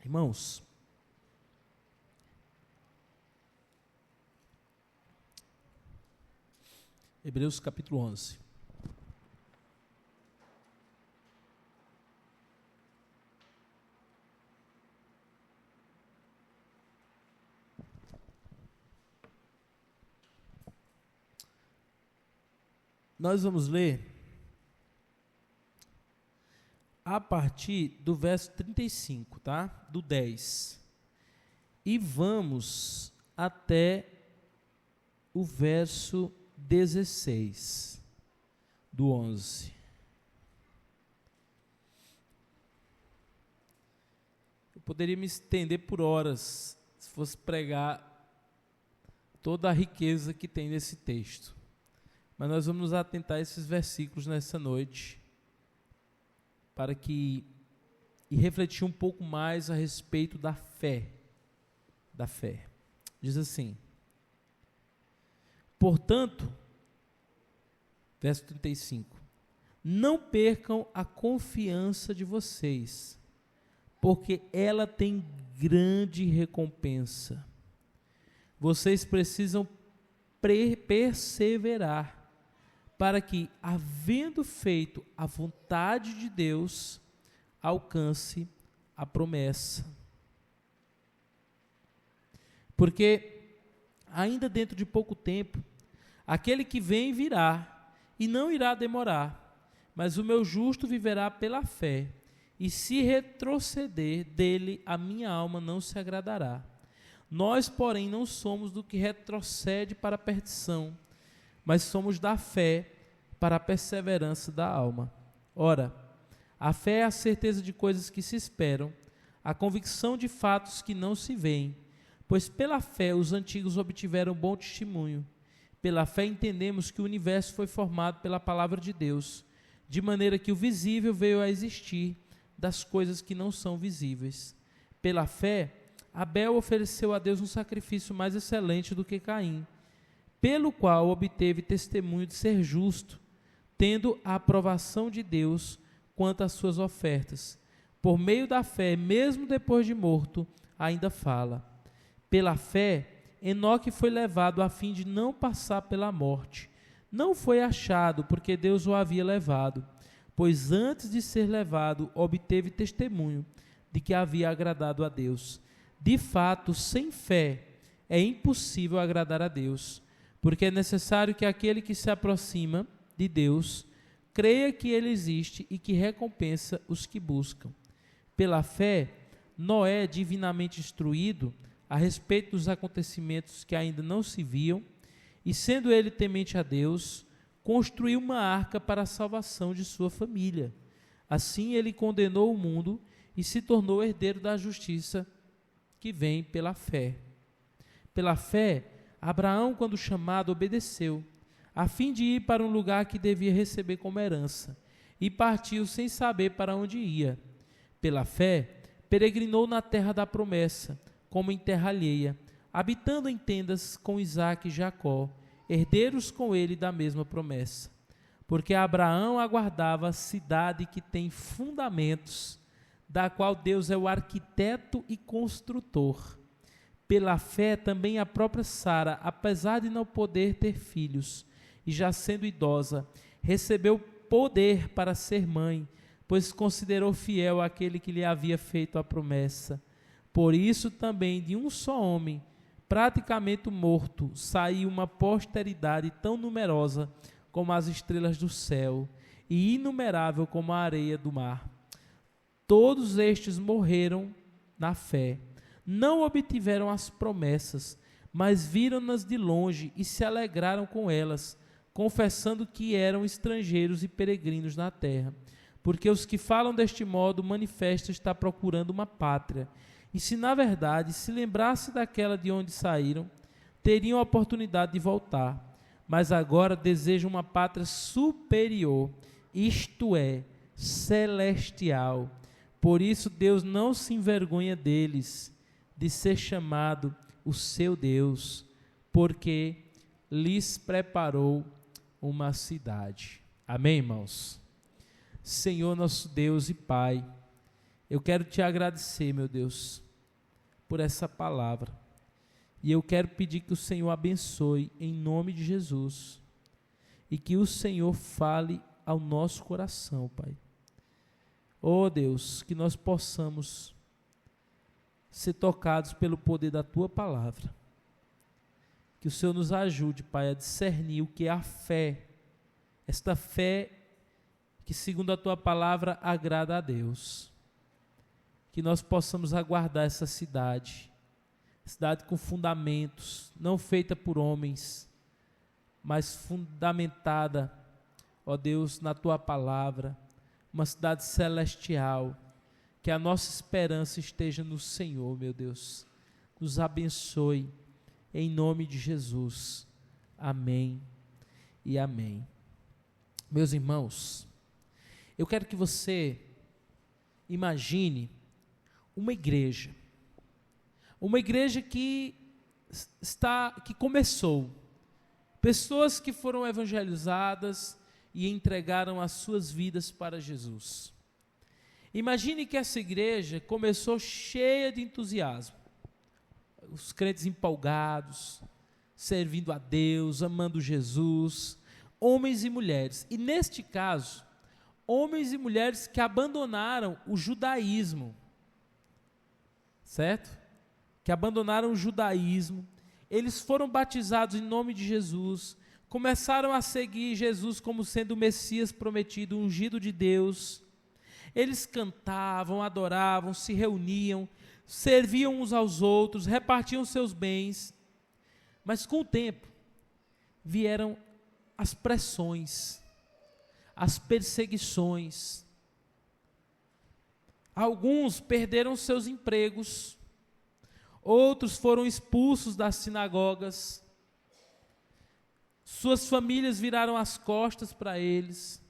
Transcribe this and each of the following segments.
Irmãos, Hebreus capítulo 11. Nós vamos ler a partir do verso 35, tá? Do 10. E vamos até o verso 16 do 11. Eu poderia me estender por horas se fosse pregar toda a riqueza que tem nesse texto. Mas nós vamos nos atentar a esses versículos nessa noite para que e refletir um pouco mais a respeito da fé. Da fé. Diz assim: portanto, verso 35, não percam a confiança de vocês, porque ela tem grande recompensa. Vocês precisam perseverar, para que, havendo feito a vontade de Deus, alcance a promessa. Porque, ainda dentro de pouco tempo, aquele que vem virá, e não irá demorar, mas o meu justo viverá pela fé, e se retroceder dele, a minha alma não se agradará. Nós, porém, não somos do que retrocede para a perdição, mas somos da fé para a perseverança da alma. Ora, a fé é a certeza de coisas que se esperam, a convicção de fatos que não se veem, pois pela fé os antigos obtiveram bom testemunho. Pela fé entendemos que o universo foi formado pela palavra de Deus, de maneira que o visível veio a existir das coisas que não são visíveis. Pela fé, Abel ofereceu a Deus um sacrifício mais excelente do que Caim, pelo qual obteve testemunho de ser justo, tendo a aprovação de Deus quanto às suas ofertas. Por meio da fé, mesmo depois de morto, ainda fala. Pela fé, Enoque foi levado a fim de não passar pela morte. Não foi achado, porque Deus o havia levado, pois antes de ser levado, obteve testemunho de que havia agradado a Deus. De fato, sem fé, é impossível agradar a Deus, porque é necessário que aquele que se aproxima de Deus creia que Ele existe e que recompensa os que buscam. Pela fé, Noé, divinamente instruído a respeito dos acontecimentos que ainda não se viam, e sendo ele temente a Deus, construiu uma arca para a salvação de sua família. Assim ele condenou o mundo e se tornou herdeiro da justiça que vem pela fé. Pela fé, Abraão, quando chamado, obedeceu, a fim de ir para um lugar que devia receber como herança, e partiu sem saber para onde ia. Pela fé, peregrinou na terra da promessa, como em terra alheia, habitando em tendas com Isaque e Jacó, herdeiros com ele da mesma promessa. Porque Abraão aguardava a cidade que tem fundamentos, da qual Deus é o arquiteto e construtor. Pela fé também a própria Sara, apesar de não poder ter filhos, e já sendo idosa, recebeu poder para ser mãe, pois considerou fiel aquele que lhe havia feito a promessa. Por isso também de um só homem, praticamente morto, saiu uma posteridade tão numerosa como as estrelas do céu, e inumerável como a areia do mar. Todos estes morreram na fé. Não obtiveram as promessas, mas viram-nas de longe e se alegraram com elas, confessando que eram estrangeiros e peregrinos na terra. Porque os que falam deste modo manifestam estar procurando uma pátria. E se na verdade se lembrasse daquela de onde saíram, teriam a oportunidade de voltar. Mas agora desejam uma pátria superior, isto é, celestial. Por isso Deus não se envergonha deles, de ser chamado o seu Deus, porque lhes preparou uma cidade. Amém, irmãos? Senhor nosso Deus e Pai, Eu quero te agradecer, meu Deus, por essa palavra. E eu quero pedir que o Senhor abençoe em nome de Jesus. E que o Senhor fale ao nosso coração, Pai. Oh Deus, que nós possamos ser tocados pelo poder da Tua palavra. Que o Senhor nos ajude, Pai, a discernir o que é a fé. Esta fé que, segundo a Tua palavra, agrada a Deus. Que nós possamos aguardar essa cidade com fundamentos, não feita por homens, mas fundamentada, ó Deus, na Tua palavra, uma cidade celestial, que a nossa esperança esteja no Senhor, meu Deus. Nos abençoe, em nome de Jesus. Amém e amém. Meus irmãos, eu quero que você imagine uma igreja que começou, pessoas que foram evangelizadas e entregaram as suas vidas para Jesus. Imagine que essa igreja começou cheia de entusiasmo, os crentes empolgados, servindo a Deus, amando Jesus, homens e mulheres, e neste caso, homens e mulheres que abandonaram o judaísmo, certo? Que abandonaram o judaísmo, eles foram batizados em nome de Jesus, começaram a seguir Jesus como sendo o Messias prometido, ungido de Deus. Eles cantavam, adoravam, se reuniam, serviam uns aos outros, repartiam seus bens. Mas com o tempo, vieram as pressões, as perseguições. Alguns perderam seus empregos, outros foram expulsos das sinagogas, suas famílias viraram as costas para eles,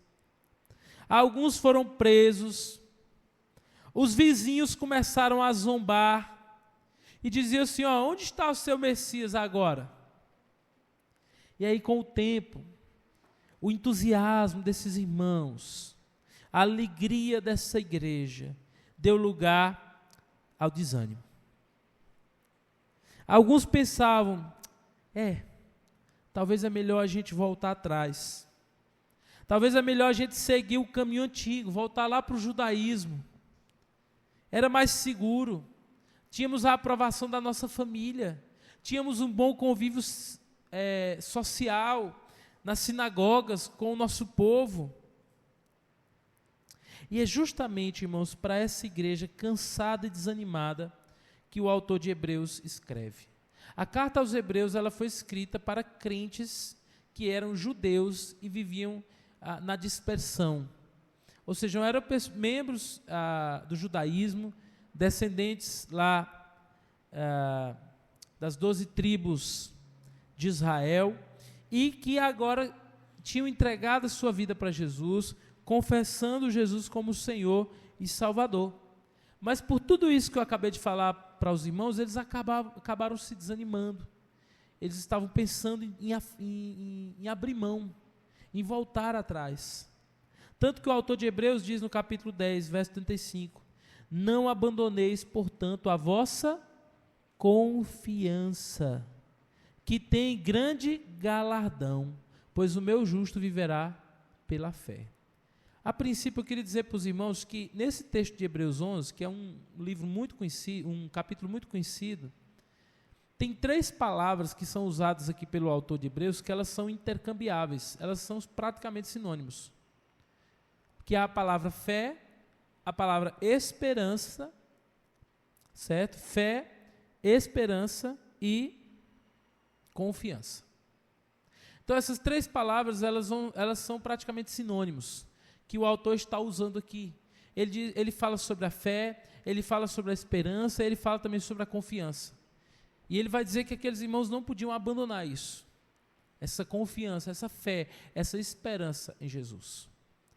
alguns foram presos, os vizinhos começaram a zombar e diziam assim: ó, onde está o seu Messias agora? E aí, com o tempo, o entusiasmo desses irmãos, a alegria dessa igreja, deu lugar ao desânimo. Alguns pensavam: talvez é melhor a gente voltar atrás. Talvez é melhor a gente seguir o caminho antigo, voltar lá para o judaísmo. Era mais seguro. Tínhamos a aprovação da nossa família. Tínhamos um bom convívio social nas sinagogas com o nosso povo. E é justamente, irmãos, para essa igreja cansada e desanimada que o autor de Hebreus escreve. A carta aos Hebreus, ela foi escrita para crentes que eram judeus e viviam na dispersão. Ou seja, eram membros do judaísmo, descendentes lá das 12 tribos de Israel, e que agora tinham entregado a sua vida para Jesus, confessando Jesus como Senhor e Salvador. Mas por tudo isso que eu acabei de falar para os irmãos, eles acabaram se desanimando. Eles estavam pensando em abrir mão, em voltar atrás. Tanto que o autor de Hebreus diz no capítulo 10, verso 35, não abandoneis, portanto, a vossa confiança, que tem grande galardão, pois o meu justo viverá pela fé. A princípio, eu queria dizer para os irmãos que nesse texto de Hebreus 11, que é um livro muito conhecido, um capítulo muito conhecido, tem 3 palavras que são usadas aqui pelo autor de Hebreus, que elas são intercambiáveis, elas são praticamente sinônimos, que é a palavra fé, a palavra esperança, certo? Fé, esperança e confiança. Então, essas 3 palavras, elas são praticamente sinônimos, que o autor está usando aqui. Ele fala sobre a fé, ele fala sobre a esperança, ele fala também sobre a confiança. E ele vai dizer que aqueles irmãos não podiam abandonar isso, essa confiança, essa fé, essa esperança em Jesus,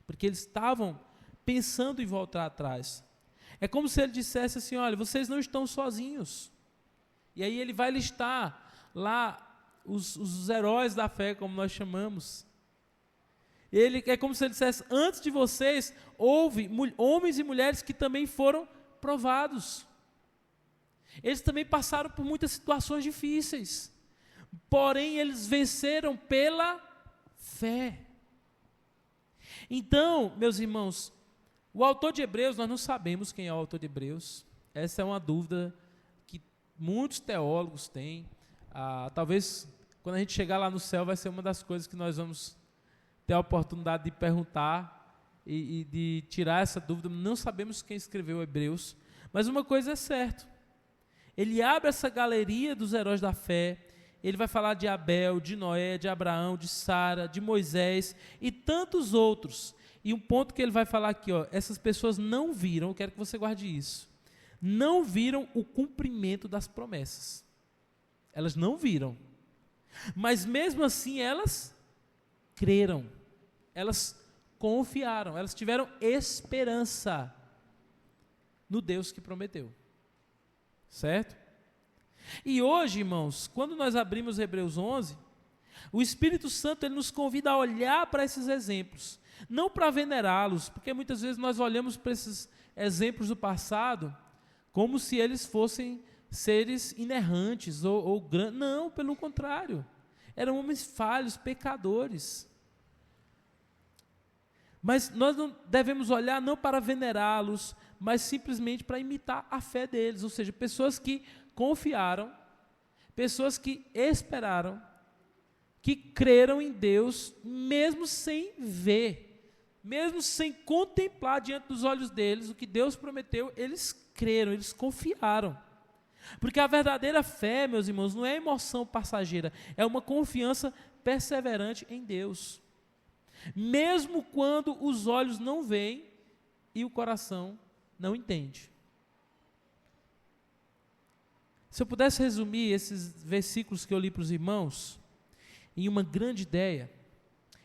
porque eles estavam pensando em voltar atrás. É como se ele dissesse assim: olha, vocês não estão sozinhos. E aí ele vai listar lá os heróis da fé, como nós chamamos. Ele é como se ele dissesse: antes de vocês, houve homens e mulheres que também foram provados. Eles também passaram por muitas situações difíceis. Porém, eles venceram pela fé. Então, meus irmãos, o autor de Hebreus, nós não sabemos quem é o autor de Hebreus. Essa é uma dúvida que muitos teólogos têm. Talvez, quando a gente chegar lá no céu, vai ser uma das coisas que nós vamos ter a oportunidade de perguntar e de tirar essa dúvida. Não sabemos quem escreveu Hebreus, mas uma coisa é certa. Ele abre essa galeria dos heróis da fé. Ele vai falar de Abel, de Noé, de Abraão, de Sara, de Moisés e tantos outros. E um ponto que ele vai falar aqui, essas pessoas não viram, eu quero que você guarde isso, não viram o cumprimento das promessas. Elas não viram. Mas mesmo assim elas creram, elas confiaram, elas tiveram esperança no Deus que prometeu. Certo? E hoje, irmãos, quando nós abrimos Hebreus 11, o Espírito Santo ele nos convida a olhar para esses exemplos, não para venerá-los, porque muitas vezes nós olhamos para esses exemplos do passado como se eles fossem seres inerrantes ou grandes. Não, pelo contrário, eram homens falhos, pecadores. Mas nós não devemos olhar não para venerá-los, mas simplesmente para imitar a fé deles, ou seja, pessoas que confiaram, pessoas que esperaram, que creram em Deus, mesmo sem ver, mesmo sem contemplar diante dos olhos deles o que Deus prometeu, eles creram, eles confiaram. Porque a verdadeira fé, meus irmãos, não é emoção passageira, é uma confiança perseverante em Deus. Mesmo quando os olhos não veem e o coração não entende. Se eu pudesse resumir esses versículos que eu li para os irmãos em uma grande ideia,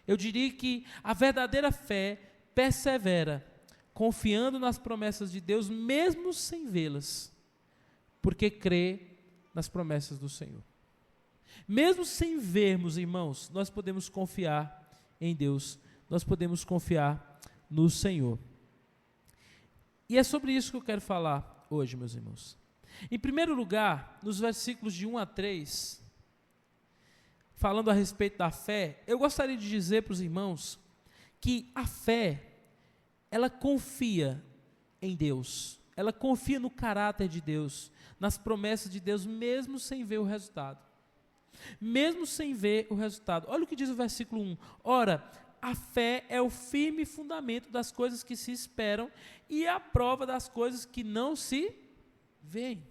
eu diria que a verdadeira fé persevera, confiando nas promessas de Deus, mesmo sem vê-las, porque crê nas promessas do Senhor. Mesmo sem vermos, irmãos, nós podemos confiar em Deus, nós podemos confiar no Senhor. E é sobre isso que eu quero falar hoje, meus irmãos. Em primeiro lugar, nos versículos de 1 a 3, falando a respeito da fé, eu gostaria de dizer para os irmãos que a fé, ela confia em Deus, ela confia no caráter de Deus, nas promessas de Deus, mesmo sem ver o resultado. Mesmo sem ver o resultado. Olha o que diz o versículo 1. Ora, a fé é o firme fundamento das coisas que se esperam e a prova das coisas que não se veem.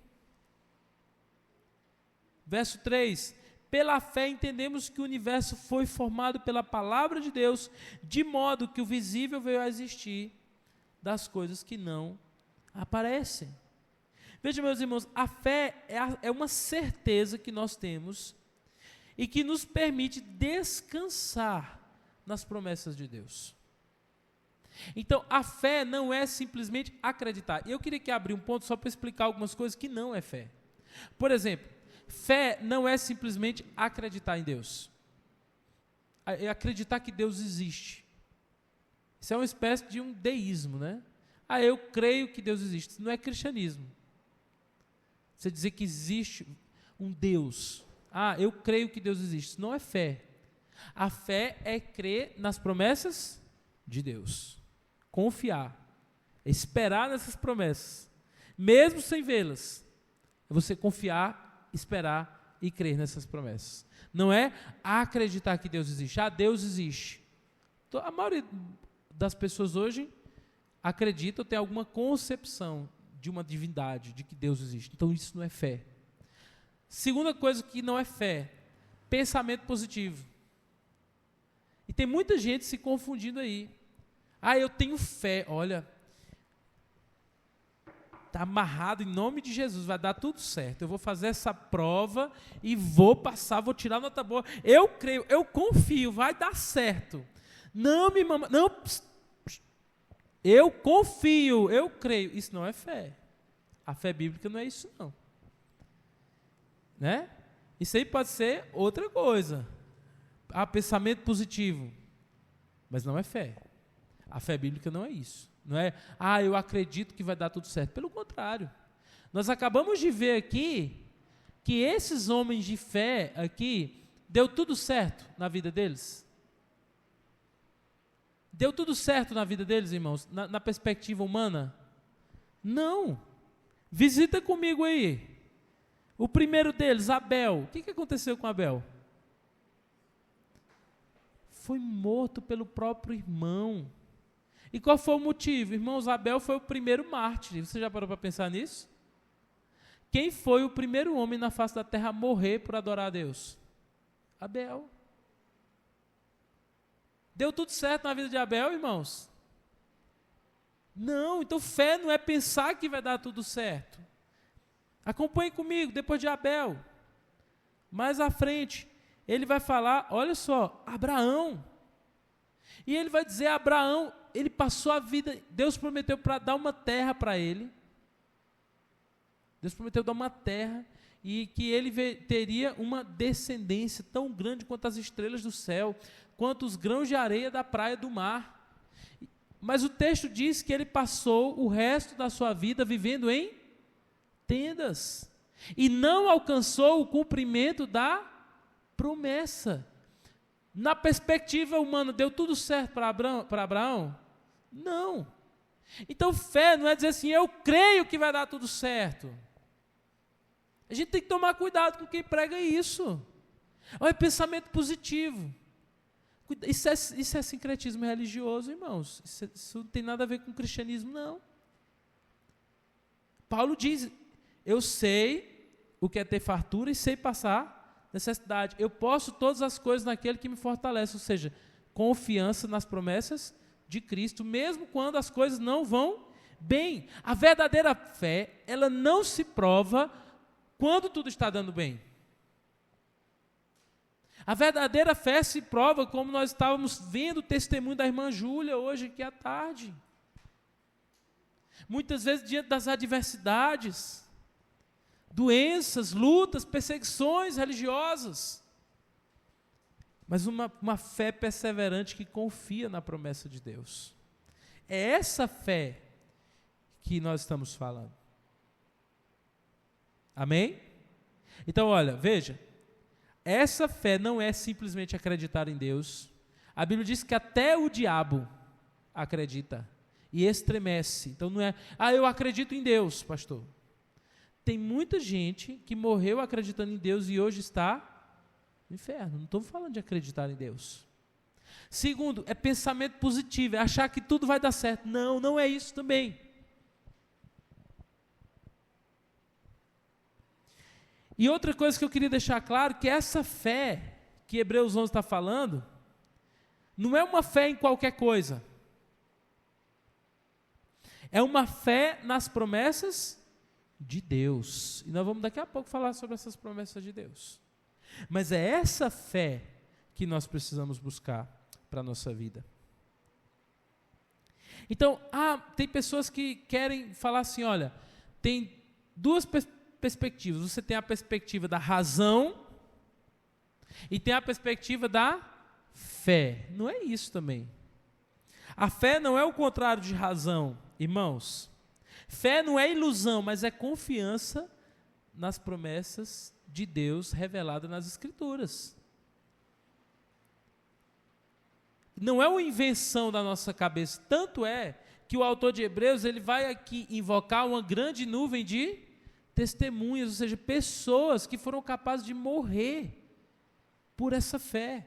Verso 3. Pela fé entendemos que o universo foi formado pela palavra de Deus, de modo que o visível veio a existir das coisas que não aparecem. Veja, meus irmãos, a fé é uma certeza que nós temos e que nos permite descansar nas promessas de Deus. Então, a fé não é simplesmente acreditar. E eu queria que abrir um ponto só para explicar algumas coisas que não é fé. Por exemplo, fé não é simplesmente acreditar em Deus. É acreditar que Deus existe. Isso é uma espécie de um deísmo, né? Eu creio que Deus existe. Isso não é cristianismo. Você dizer que existe um Deus. Eu creio que Deus existe. Isso não é fé. A fé é crer nas promessas de Deus. Confiar. Esperar nessas promessas. Mesmo sem vê-las. É você confiar, esperar e crer nessas promessas. Não é acreditar que Deus existe. Deus existe. Então, a maioria das pessoas hoje acredita ou tem alguma concepção de uma divindade, de que Deus existe. Então isso não é fé. Segunda coisa que não é fé, pensamento positivo. E tem muita gente se confundindo aí. Eu tenho fé, olha, está amarrado em nome de Jesus, vai dar tudo certo. Eu vou fazer essa prova e vou passar, vou tirar nota boa. Eu creio, eu confio, vai dar certo. Não me mama, não. Eu confio, eu creio. Isso não é fé. A fé bíblica não é isso, não. Né? Isso aí pode ser outra coisa. Pensamento positivo. mas não é fé. A fé bíblica não é isso. Não é, eu acredito que vai dar tudo certo. Pelo contrário. Nós acabamos de ver aqui que esses homens de fé aqui, deu tudo certo na vida deles? Deu tudo certo na vida deles, irmãos? Na perspectiva humana? Não. Visita comigo aí. O primeiro deles, Abel. O que aconteceu com Abel? Foi morto pelo próprio irmão. E qual foi o motivo? Irmãos, Abel foi o primeiro mártir. Você já parou para pensar nisso? Quem foi o primeiro homem na face da terra a morrer por adorar a Deus? Abel. Deu tudo certo na vida de Abel, irmãos? Não, então fé não é pensar que vai dar tudo certo. Acompanhe comigo, depois de Abel. Mais à frente, ele vai falar, olha só, Abraão. E ele vai dizer, Abraão, ele passou a vida, Deus prometeu para dar uma terra para ele. Deus prometeu dar uma terra e que ele teria uma descendência tão grande quanto as estrelas do céu, quanto os grãos de areia da praia do mar. Mas o texto diz que ele passou o resto da sua vida vivendo em tendas e não alcançou o cumprimento da promessa. Na perspectiva humana, deu tudo certo para Abraão? Não. Então fé não é dizer assim, eu creio que vai dar tudo certo. A gente tem que tomar cuidado com quem prega isso. Olha, pensamento positivo. Isso é sincretismo religioso, irmãos. Isso não tem nada a ver com cristianismo, não. Paulo diz, eu sei o que é ter fartura e sei passar necessidade. Eu posso todas as coisas naquele que me fortalece, ou seja, confiança nas promessas de Cristo, mesmo quando as coisas não vão bem. A verdadeira fé, ela não se prova quando tudo está dando bem. A verdadeira fé se prova como nós estávamos vendo o testemunho da irmã Júlia hoje aqui à tarde. Muitas vezes diante das adversidades, doenças, lutas, perseguições religiosas, mas uma fé perseverante que confia na promessa de Deus. É essa fé que nós estamos falando. Amém? Então, olha, veja, essa fé não é simplesmente acreditar em Deus. A Bíblia diz que até o diabo acredita e estremece. Então não é, eu acredito em Deus, pastor. Tem muita gente que morreu acreditando em Deus e hoje está no inferno. Não estou falando de acreditar em Deus. Segundo, é pensamento positivo, é achar que tudo vai dar certo. Não, não é isso também. E outra coisa que eu queria deixar claro, que essa fé que Hebreus 11 está falando, não é uma fé em qualquer coisa. É uma fé nas promessas de Deus. E nós vamos daqui a pouco falar sobre essas promessas de Deus. Mas é essa fé que nós precisamos buscar para a nossa vida. Então, tem pessoas que querem falar assim, olha, tem duas perspectivas. Você tem a perspectiva da razão e tem a perspectiva da fé. Não é isso também. A fé não é o contrário de razão, irmãos. Fé não é ilusão, mas é confiança nas promessas de Deus reveladas nas Escrituras. Não é uma invenção da nossa cabeça. Tanto é que o autor de Hebreus ele vai aqui invocar uma grande nuvem de testemunhas, ou seja, pessoas que foram capazes de morrer por essa fé.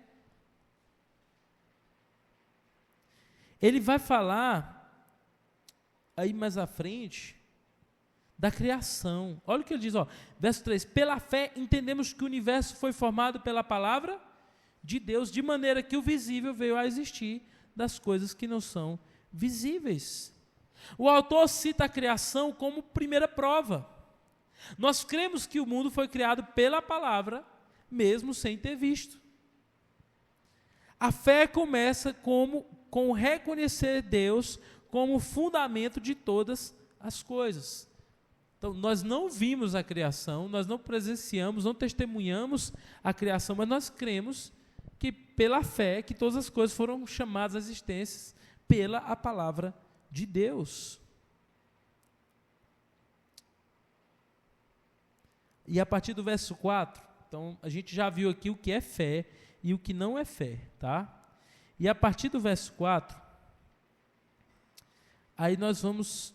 Ele vai falar aí mais à frente da criação. Olha o que ele diz, verso 3, pela fé entendemos que o universo foi formado pela palavra de Deus, de maneira que o visível veio a existir das coisas que não são visíveis. O autor cita a criação como primeira prova. Nós cremos que o mundo foi criado pela palavra, mesmo sem ter visto. A fé começa com reconhecer Deus como fundamento de todas as coisas. Então, nós não vimos a criação, nós não presenciamos, não testemunhamos a criação, mas nós cremos que que pela fé que todas as coisas foram chamadas à existência pela a palavra de Deus. E a partir do verso 4, então a gente já viu aqui o que é fé e o que não é fé, tá? E a partir do verso 4, aí nós vamos...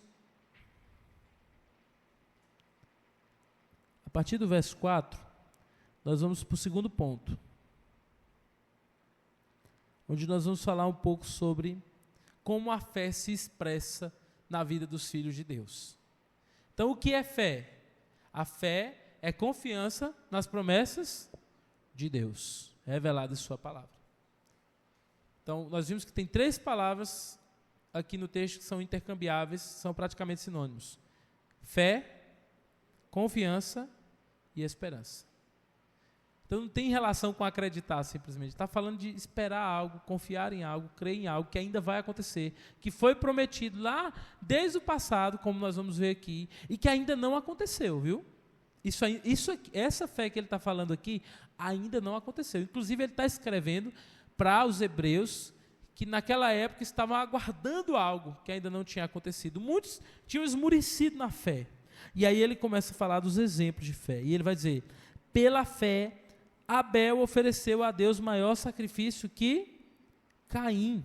A partir do verso 4, nós vamos para o segundo ponto, onde nós vamos falar um pouco sobre como a fé se expressa na vida dos filhos de Deus. Então, o que é fé? A fé é confiança nas promessas de Deus, reveladas em sua palavra. Então, nós vimos que tem 3 palavras aqui no texto que são intercambiáveis, são praticamente sinônimos: fé, confiança e esperança. Então não tem relação com acreditar simplesmente, está falando de esperar algo, confiar em algo, crer em algo que ainda vai acontecer, que foi prometido lá desde o passado, como nós vamos ver aqui, e que ainda não aconteceu, viu? Essa fé que ele está falando aqui ainda não aconteceu. Inclusive ele está escrevendo para os hebreus que naquela época estavam aguardando algo que ainda não tinha acontecido. Muitos tinham esmurecido na fé. E aí ele começa a falar dos exemplos de fé. E ele vai dizer: pela fé, Abel ofereceu a Deus maior sacrifício que Caim,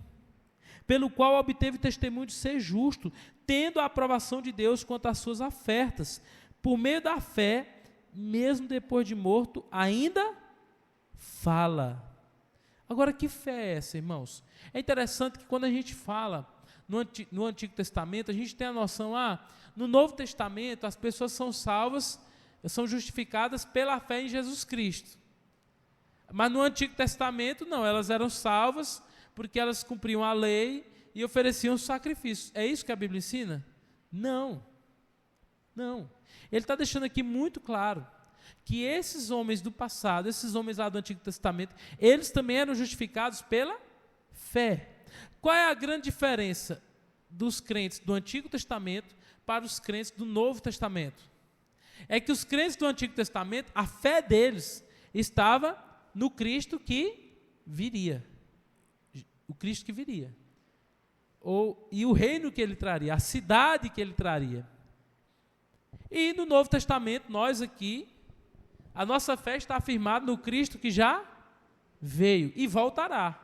pelo qual obteve testemunho de ser justo, tendo a aprovação de Deus quanto às suas ofertas. Por meio da fé, mesmo depois de morto, ainda fala. Agora, que fé é essa, irmãos? É interessante que quando a gente fala no Antigo Testamento, a gente tem a noção, no Novo Testamento as pessoas são salvas, são justificadas pela fé em Jesus Cristo. Mas no Antigo Testamento, não, elas eram salvas porque elas cumpriam a lei e ofereciam sacrifícios. É isso que a Bíblia ensina? Não. Ele está deixando aqui muito claro que esses homens do passado, esses homens lá do Antigo Testamento, eles também eram justificados pela fé. Qual é a grande diferença dos crentes do Antigo Testamento para os crentes do Novo Testamento? É que os crentes do Antigo Testamento, a fé deles estava no Cristo que viria. O Cristo que viria. E o reino que ele traria, a cidade que ele traria. E no Novo Testamento, nós aqui, a nossa fé está afirmada no Cristo que já veio e voltará.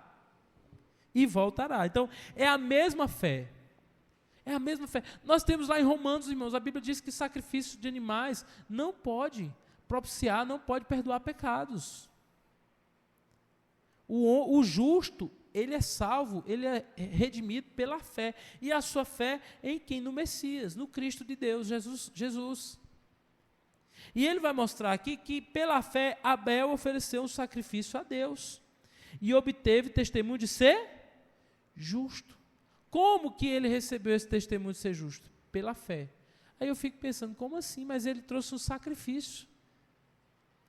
Então, é a mesma fé. É a mesma fé. Nós temos lá em Romanos, irmãos, a Bíblia diz que sacrifício de animais não pode propiciar, não pode perdoar pecados. O justo, ele é salvo, ele é redimido pela fé. E a sua fé em quem? No Messias, no Cristo de Deus, Jesus. E ele vai mostrar aqui que pela fé Abel ofereceu um sacrifício a Deus e obteve testemunho de ser justo. Como que ele recebeu esse testemunho de ser justo? Pela fé. Aí eu fico pensando, como assim? Mas ele trouxe um sacrifício.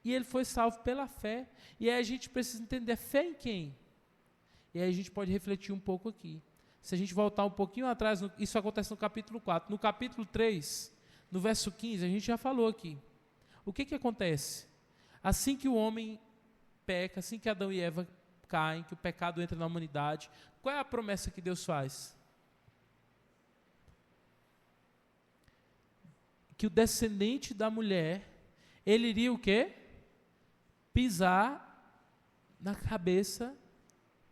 E ele foi salvo pela fé. E aí a gente precisa entender, fé em quem? E aí a gente pode refletir um pouco aqui. Se a gente voltar um pouquinho atrás, isso acontece no capítulo 4. No capítulo 3, no verso 15, a gente já falou aqui. O que acontece? Assim que o homem peca, assim que Adão e Eva caem, que o pecado entra na humanidade, qual é a promessa que Deus faz? Que o descendente da mulher, ele iria o quê? Pisar na cabeça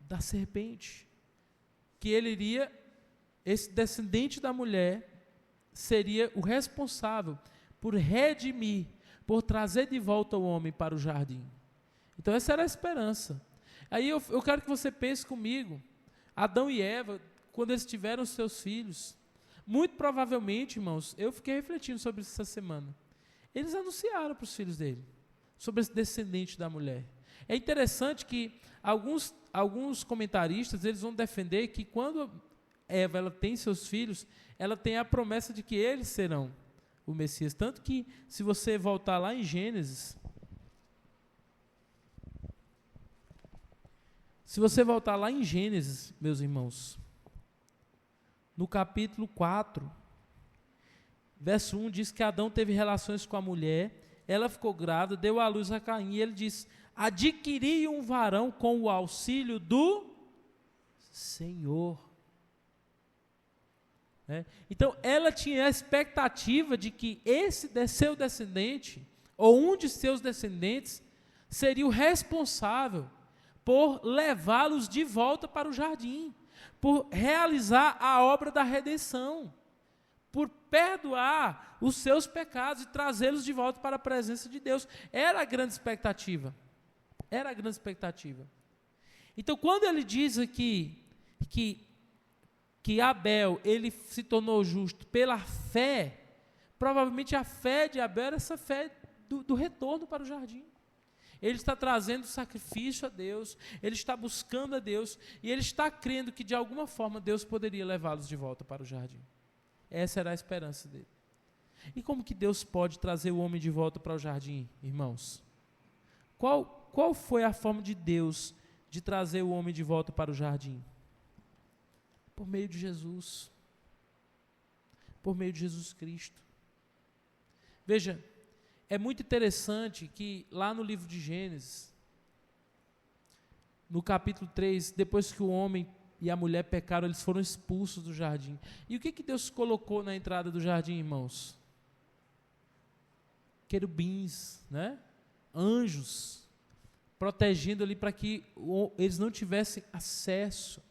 da serpente. Que ele iria, esse descendente da mulher, seria o responsável por redimir, por trazer de volta o homem para o jardim. Então essa era a esperança. Aí eu quero que você pense comigo, Adão e Eva, quando eles tiveram seus filhos, muito provavelmente, irmãos, eu fiquei refletindo sobre isso essa semana, eles anunciaram para os filhos dele, sobre esse descendente da mulher. É interessante que alguns comentaristas, eles vão defender que quando Eva ela tem seus filhos, ela tem a promessa de que eles serão o Messias. Tanto que, se você voltar lá em Gênesis, meus irmãos, no capítulo 4, verso 1, diz que Adão teve relações com a mulher, ela ficou grávida, deu à luz a Caim, e ele diz: adquiri um varão com o auxílio do Senhor. Então, ela tinha a expectativa de que seu descendente, ou um de seus descendentes, seria o responsável por levá-los de volta para o jardim, por realizar a obra da redenção, por perdoar os seus pecados e trazê-los de volta para a presença de Deus. Era a grande expectativa. Era a grande expectativa. Então, quando ele diz aqui que Abel, ele se tornou justo pela fé, provavelmente a fé de Abel era essa fé do retorno para o jardim. Ele está trazendo sacrifício a Deus, ele está buscando a Deus, e ele está crendo que de alguma forma Deus poderia levá-los de volta para o jardim. Essa era a esperança dele. E como que Deus pode trazer o homem de volta para o jardim, irmãos? Qual foi a forma de Deus de trazer o homem de volta para o jardim? Por meio de Jesus. Por meio de Jesus Cristo. Veja, é muito interessante que lá no livro de Gênesis, no capítulo 3, depois que o homem e a mulher pecaram, eles foram expulsos do jardim. E o que Deus colocou na entrada do jardim, irmãos? Querubins, né? Anjos, protegendo ali para que eles não tivessem acesso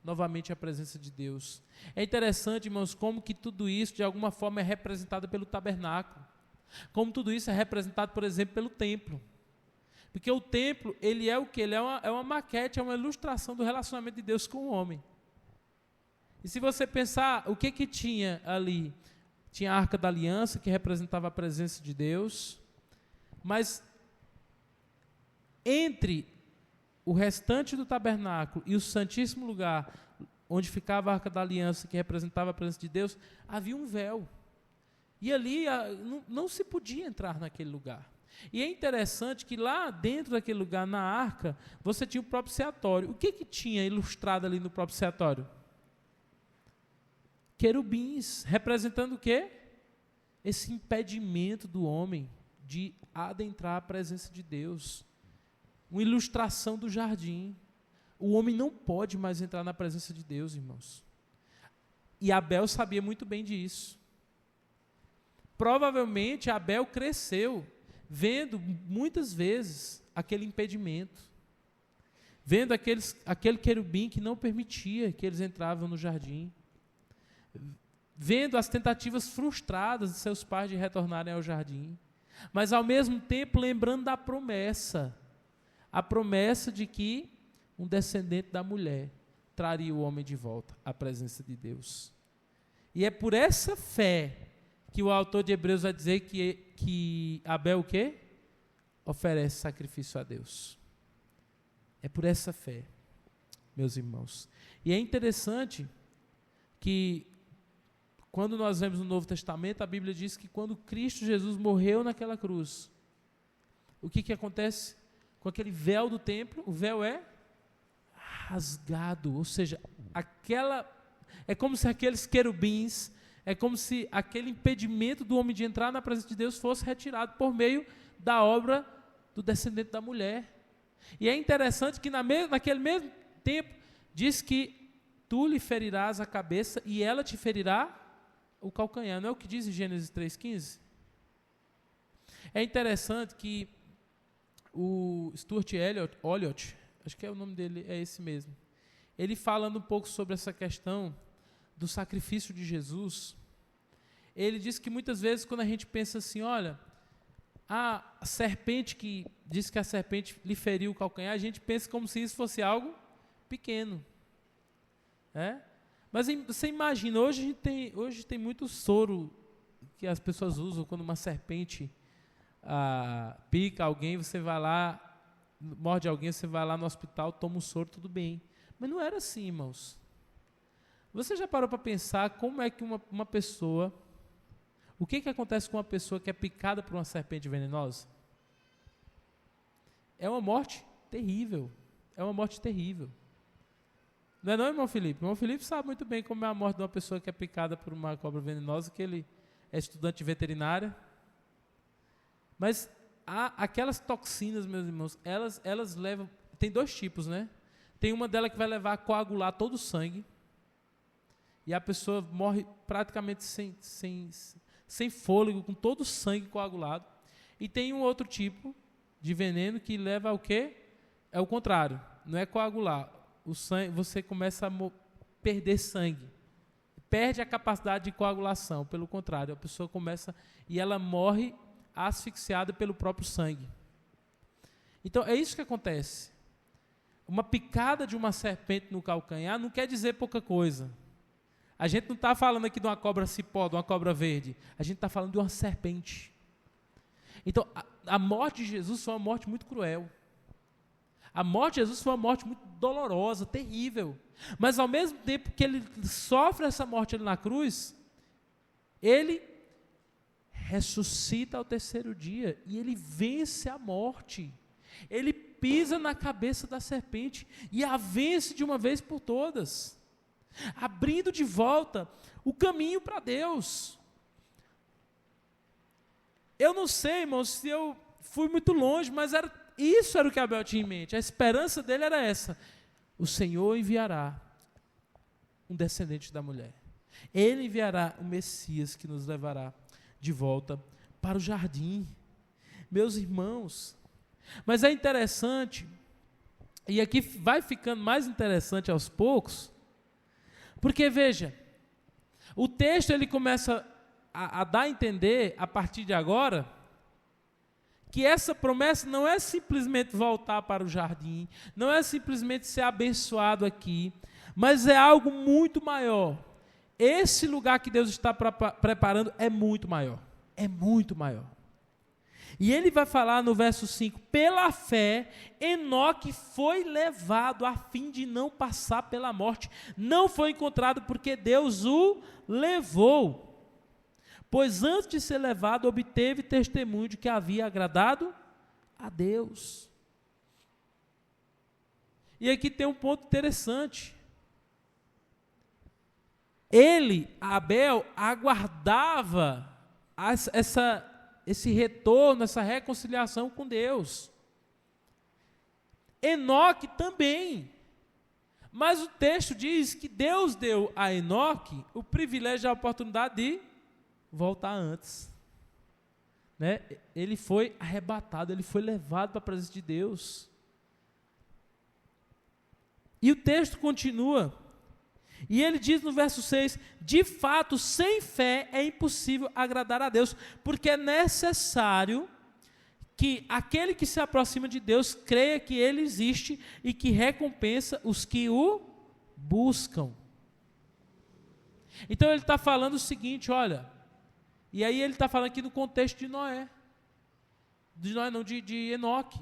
novamente à presença de Deus. É interessante, irmãos, como que tudo isso de alguma forma é representado pelo tabernáculo. Como tudo isso é representado, por exemplo, pelo templo. Porque o templo, ele é o quê? Ele é uma maquete, é uma ilustração do relacionamento de Deus com o homem. E se você pensar, o que tinha ali? Tinha a Arca da Aliança, que representava a presença de Deus, mas entre o restante do tabernáculo e o Santíssimo Lugar, onde ficava a Arca da Aliança, que representava a presença de Deus, havia um véu. E ali não se podia entrar naquele lugar. E é interessante que lá dentro daquele lugar, na arca, você tinha o propiciatório. O que tinha ilustrado ali no propiciatório? Querubins, representando o quê? Esse impedimento do homem de adentrar a presença de Deus. Uma ilustração do jardim. O homem não pode mais entrar na presença de Deus, irmãos. E Abel sabia muito bem disso. Provavelmente Abel cresceu vendo muitas vezes aquele impedimento, vendo aquele querubim que não permitia que eles entravam no jardim, vendo as tentativas frustradas de seus pais de retornarem ao jardim, mas ao mesmo tempo lembrando da promessa, a promessa de que um descendente da mulher traria o homem de volta à presença de Deus. E é por essa fé que o autor de Hebreus vai dizer que Abel o quê? Oferece sacrifício a Deus. É por essa fé, meus irmãos. E é interessante que, quando nós vemos no Novo Testamento, a Bíblia diz que quando Cristo Jesus morreu naquela cruz, o que acontece com aquele véu do templo? O véu é rasgado, ou seja, é como se aqueles querubins, é como se aquele impedimento do homem de entrar na presença de Deus fosse retirado por meio da obra do descendente da mulher. E é interessante que naquele mesmo tempo diz que tu lhe ferirás a cabeça e ela te ferirá o calcanhar. Não é o que diz em Gênesis 3,15? É interessante que o Stuart Elliott, acho que o nome dele é esse mesmo, ele falando um pouco sobre essa questão do sacrifício de Jesus, ele diz que muitas vezes quando a gente pensa assim, olha, a serpente que diz que a serpente lhe feriu o calcanhar, a gente pensa como se isso fosse algo pequeno. Mas você imagina, hoje tem muito soro que as pessoas usam quando uma serpente pica alguém, você vai lá, morde alguém, você vai lá no hospital, toma um soro, tudo bem. Mas não era assim, irmãos. Você já parou para pensar como é que uma pessoa, o que acontece com uma pessoa que é picada por uma serpente venenosa? É uma morte terrível. É uma morte terrível. Não é não, irmão Felipe? O irmão Felipe sabe muito bem como é a morte de uma pessoa que é picada por uma cobra venenosa, que ele é estudante de veterinária. Mas aquelas toxinas, meus irmãos, elas levam... Tem 2 tipos, né? Tem uma delas que vai levar a coagular todo o sangue. E a pessoa morre praticamente sem fôlego, com todo o sangue coagulado. E tem um outro tipo de veneno que leva ao quê? É o contrário. Não é coagular. O sangue, você começa a perder sangue. Perde a capacidade de coagulação. Pelo contrário, a pessoa começa... E ela morre asfixiada pelo próprio sangue. Então, é isso que acontece. Uma picada de uma serpente no calcanhar não quer dizer pouca coisa. A gente não está falando aqui de uma cobra cipó, de uma cobra verde. A gente está falando de uma serpente. Então, a morte de Jesus foi uma morte muito cruel. A morte de Jesus foi uma morte muito dolorosa, terrível. Mas, ao mesmo tempo que ele sofre essa morte ali na cruz, ele ressuscita ao 3º dia e ele vence a morte. Ele pisa na cabeça da serpente e a vence de uma vez por todas, abrindo de volta o caminho para Deus. Eu não sei, irmãos, se eu fui muito longe, mas isso era o que Abel tinha em mente. A esperança dele era essa: o Senhor enviará um descendente da mulher. Ele enviará o Messias que nos levará de volta para o jardim. Meus irmãos, mas é interessante, e aqui vai ficando mais interessante aos poucos, porque veja, o texto ele começa a dar a entender, a partir de agora, que essa promessa não é simplesmente voltar para o jardim, não é simplesmente ser abençoado aqui, mas é algo muito maior. Esse lugar que Deus está preparando é muito maior. É muito maior. E ele vai falar no verso 5, pela fé, Enoque foi levado a fim de não passar pela morte. Não foi encontrado porque Deus o levou. Pois antes de ser levado, obteve testemunho de que havia agradado a Deus. E aqui tem um ponto interessante. Abel, aguardava esse retorno, essa reconciliação com Deus. Enoque também. Mas o texto diz que Deus deu a Enoque o privilégio e a oportunidade de voltar antes. Né? Ele foi arrebatado, ele foi levado para a presença de Deus. E o texto continua. E ele diz no verso 6, de fato, sem fé é impossível agradar a Deus, porque é necessário que aquele que se aproxima de Deus creia que Ele existe e que recompensa os que o buscam. Então ele está falando o seguinte, olha, e aí ele está falando aqui no contexto de Noé, de Enoque.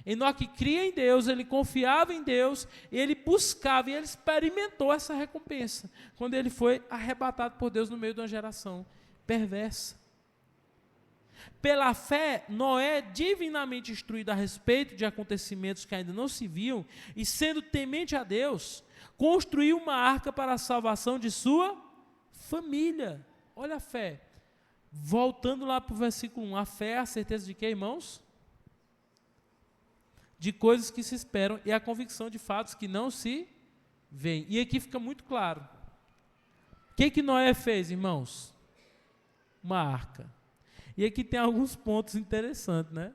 Enoque cria em Deus, ele confiava em Deus, ele buscava e ele experimentou essa recompensa, quando ele foi arrebatado por Deus no meio de uma geração perversa. Pela fé, Noé, divinamente instruído a respeito de acontecimentos que ainda não se viam, e sendo temente a Deus, construiu uma arca para a salvação de sua família. Olha a fé. Voltando lá para o versículo 1, a fé é a certeza de quê, irmãos? De coisas que se esperam e a convicção de fatos que não se veem. E aqui fica muito claro. O que Noé fez, irmãos? Uma arca. E aqui tem alguns pontos interessantes, né?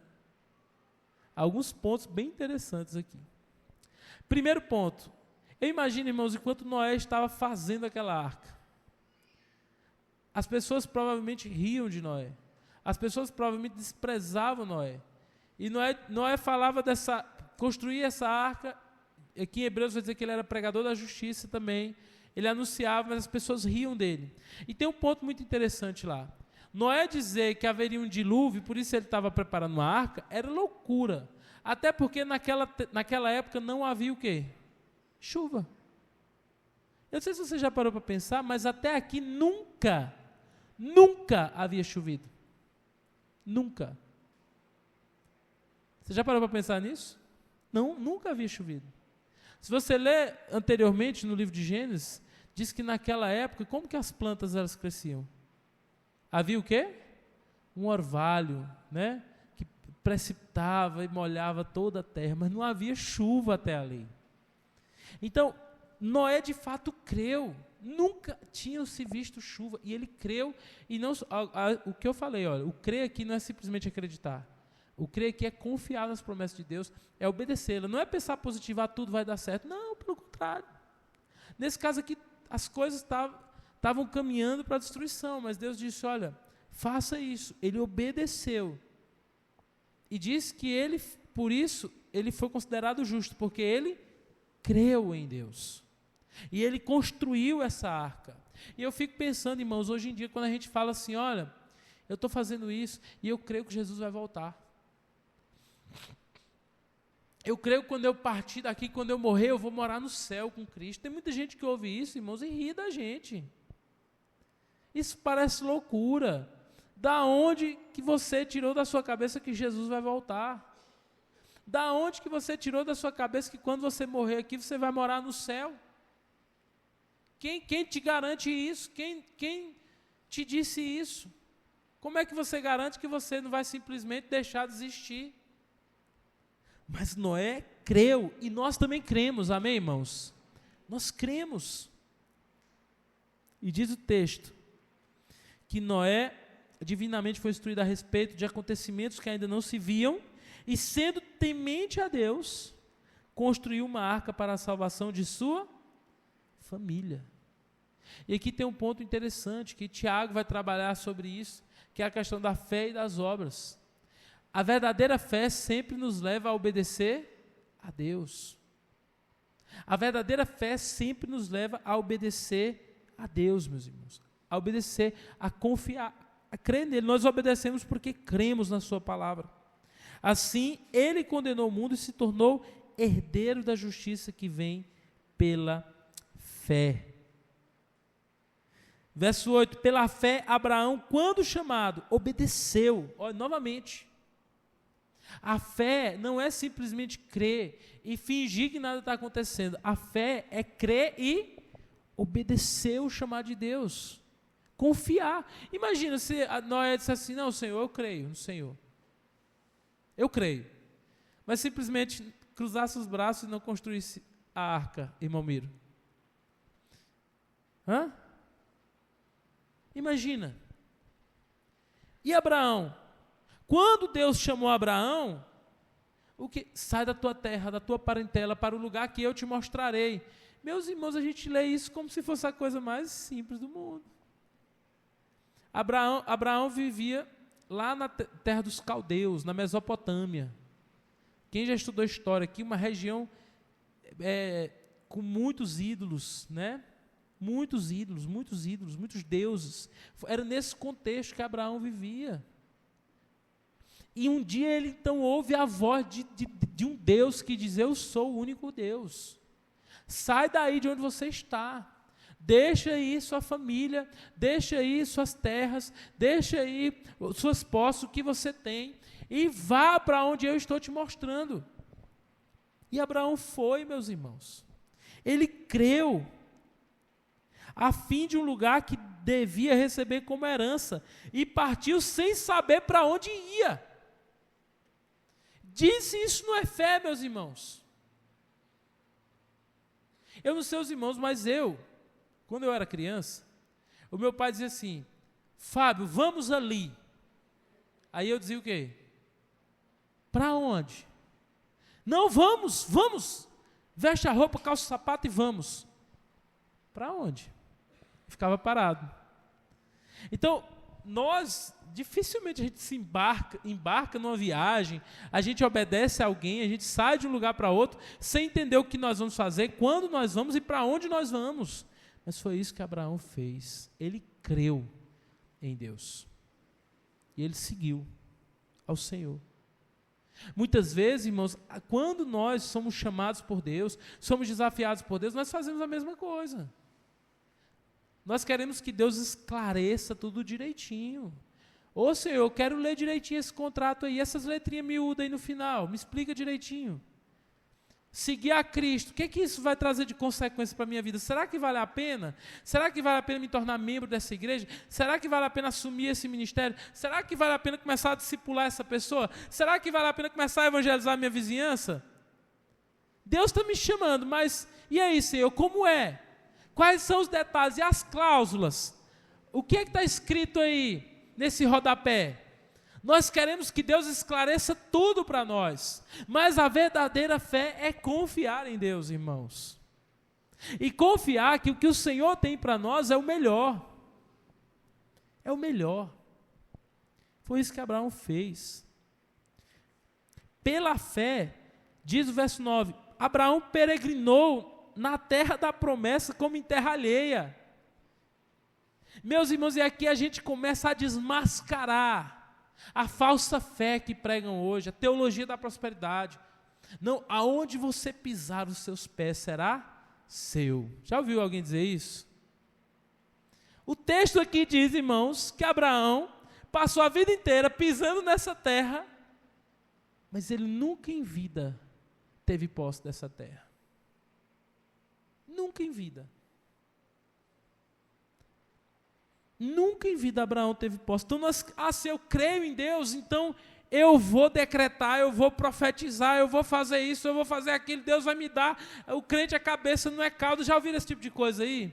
Alguns pontos bem interessantes aqui. Primeiro ponto. Eu imagino, irmãos, enquanto Noé estava fazendo aquela arca, as pessoas provavelmente riam de Noé. As pessoas provavelmente desprezavam Noé. E Noé falava construir essa arca, aqui em Hebreus vai dizer que ele era pregador da justiça também, ele anunciava, mas as pessoas riam dele. E tem um ponto muito interessante lá. Noé dizer que haveria um dilúvio, por isso ele estava preparando uma arca, era loucura. Até porque naquela época não havia o quê? Chuva. Eu não sei se você já parou para pensar, mas até aqui nunca havia chovido. Nunca. Você já parou para pensar nisso? Não, nunca havia chovido. Se você ler anteriormente no livro de Gênesis, diz que naquela época, como que as plantas elas cresciam? Havia o quê? Um orvalho, né? precipitava e molhava toda a terra, mas não havia chuva até ali. Então, Noé de fato creu, nunca tinha se visto chuva, e ele creu, e não, o que eu falei, olha, o crer aqui não é simplesmente acreditar, o crer aqui é confiar nas promessas de Deus, é obedecê-la, não é pensar positivo, tudo vai dar certo, não, pelo contrário. Nesse caso aqui, as coisas estavam caminhando para a destruição, mas Deus disse, olha, faça isso. Ele obedeceu. E diz que ele, por isso, ele foi considerado justo, porque ele creu em Deus. E ele construiu essa arca. E eu fico pensando, irmãos, hoje em dia, quando a gente fala assim, olha, eu estou fazendo isso e eu creio que Jesus vai voltar. Eu creio que quando eu partir daqui, quando eu morrer, eu vou morar no céu com Cristo. Tem muita gente que ouve isso, irmãos, e ri da gente. Isso parece loucura. Da onde que você tirou da sua cabeça que Jesus vai voltar? Da onde que você tirou da sua cabeça que quando você morrer aqui, você vai morar no céu? Quem te garante isso? Quem te disse isso? Como é que você garante que você não vai simplesmente deixar de existir? Mas Noé creu, e nós também cremos, amém, irmãos? Nós cremos. E diz o texto, que Noé divinamente foi instruído a respeito de acontecimentos que ainda não se viam, e sendo temente a Deus, construiu uma arca para a salvação de sua família. E aqui tem um ponto interessante, que Tiago vai trabalhar sobre isso, que é a questão da fé e das obras. A verdadeira fé sempre nos leva a obedecer a Deus. A verdadeira fé sempre nos leva a obedecer a Deus, meus irmãos. A obedecer, a confiar, a crer nele. Nós obedecemos porque cremos na sua palavra. Assim, ele condenou o mundo e se tornou herdeiro da justiça que vem pela fé. Verso 8, pela fé, Abraão, quando chamado, obedeceu. Olha, novamente. A fé não é simplesmente crer e fingir que nada está acontecendo. A fé é crer e obedecer o chamado de Deus. Confiar. Imagina se Noé disse assim, não, Senhor, eu creio no Senhor. Eu creio. Mas simplesmente cruzasse os braços e não construísse a arca, irmão Miro. Hã? Imagina. E Abraão? Quando Deus chamou Abraão, sai da tua terra, da tua parentela, para o lugar que eu te mostrarei. Meus irmãos, a gente lê isso como se fosse a coisa mais simples do mundo. Abraão vivia lá na terra dos caldeus, na Mesopotâmia. Quem já estudou história aqui, uma região com muitos ídolos, né? Muitos ídolos, muitos deuses. Era nesse contexto que Abraão vivia. E um dia ele então ouve a voz de um Deus que diz, eu sou o único Deus. Sai daí de onde você está. Deixa aí sua família, deixa aí suas terras, deixa aí suas posses, o que você tem, e vá para onde eu estou te mostrando. E Abraão foi, meus irmãos. Ele creu, a fim de um lugar que devia receber como herança, e partiu sem saber para onde ia. Disse, isso não é fé, meus irmãos. Eu não sei os irmãos, mas quando eu era criança, o meu pai dizia assim, Fábio, vamos ali. Aí eu dizia o quê? Para onde? Não, vamos. Veste a roupa, calça o sapato e vamos. Para onde? Ficava parado. Então, dificilmente a gente se embarca numa viagem, a gente obedece a alguém, a gente sai de um lugar para outro, sem entender o que nós vamos fazer, quando nós vamos e para onde nós vamos. Mas foi isso que Abraão fez. Ele creu em Deus. E ele seguiu ao Senhor. Muitas vezes, irmãos, quando nós somos chamados por Deus, somos desafiados por Deus, nós fazemos a mesma coisa. Nós queremos que Deus esclareça tudo direitinho. Ô Senhor, eu quero ler direitinho esse contrato aí, essas letrinhas miúdas aí no final, me explica direitinho. seguir a Cristo, o que isso vai trazer de consequência para a minha vida? Será que vale a pena? Será que vale a pena me tornar membro dessa igreja? Será que vale a pena assumir esse ministério? Será que vale a pena começar a discipular essa pessoa? Será que vale a pena começar a evangelizar a minha vizinhança? Deus está me chamando, mas e aí, Senhor, como é? Quais são os detalhes e as cláusulas? O que está escrito aí nesse rodapé? Nós queremos que Deus esclareça tudo para nós, mas a verdadeira fé é confiar em Deus, irmãos. E confiar que o que o Senhor tem para nós é o melhor. É o melhor. Foi isso que Abraão fez. Pela fé, diz o verso 9, Abraão peregrinou na terra da promessa como em terra alheia. Meus irmãos, e aqui a gente começa a desmascarar a falsa fé que pregam hoje, a teologia da prosperidade. Não, aonde você pisar os seus pés será seu. Já ouviu alguém dizer isso? O texto aqui diz, irmãos, que Abraão passou a vida inteira pisando nessa terra, mas ele nunca em vida teve posse dessa terra. Nunca em vida. Nunca em vida Abraão teve posse. Então, se eu creio em Deus, então eu vou decretar, eu vou profetizar, eu vou fazer isso, eu vou fazer aquilo, Deus vai me dar. O crente, a cabeça não é caldo. Já ouviram esse tipo de coisa aí?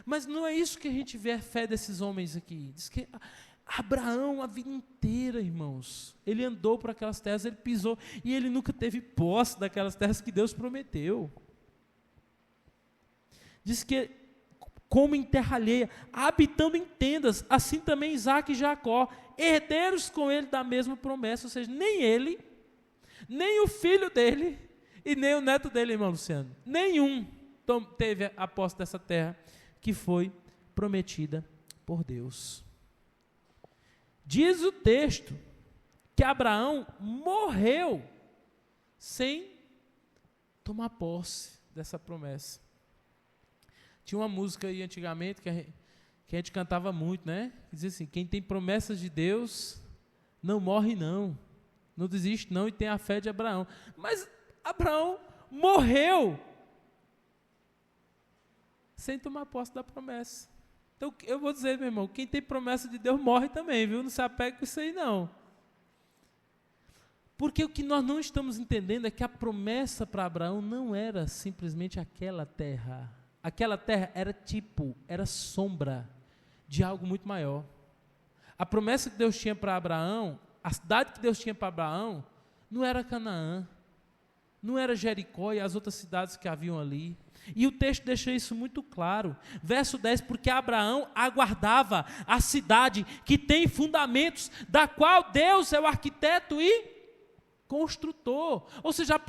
Mas não é isso que a gente vê a fé desses homens aqui. Diz que Abraão, a vida inteira, irmãos, ele andou por aquelas terras, ele pisou, e ele nunca teve posse daquelas terras que Deus prometeu. Diz que como em terra alheia, habitando em tendas, assim também Isaque e Jacó, herdeiros com ele da mesma promessa, ou seja, nem ele, nem o filho dele, e nem o neto dele, irmão Luciano, nenhum teve a posse dessa terra que foi prometida por Deus. Diz o texto que Abraão morreu sem tomar posse dessa promessa. Tinha uma música aí antigamente que a gente cantava muito, né? Que dizia assim, quem tem promessas de Deus não morre não desiste não, e tem a fé de Abraão. Mas Abraão morreu sem tomar posse da promessa. Então eu vou dizer, meu irmão, quem tem promessa de Deus morre também, viu? Não se apegue com isso aí não. Porque o que nós não estamos entendendo é que a promessa para Abraão não era simplesmente aquela terra. Aquela terra era sombra de algo muito maior. A promessa que Deus tinha para Abraão, a cidade que Deus tinha para Abraão, não era Canaã, não era Jericó e as outras cidades que haviam ali. E o texto deixa isso muito claro. Verso 10, porque Abraão aguardava a cidade que tem fundamentos, da qual Deus é o arquiteto e construtor. Ou seja,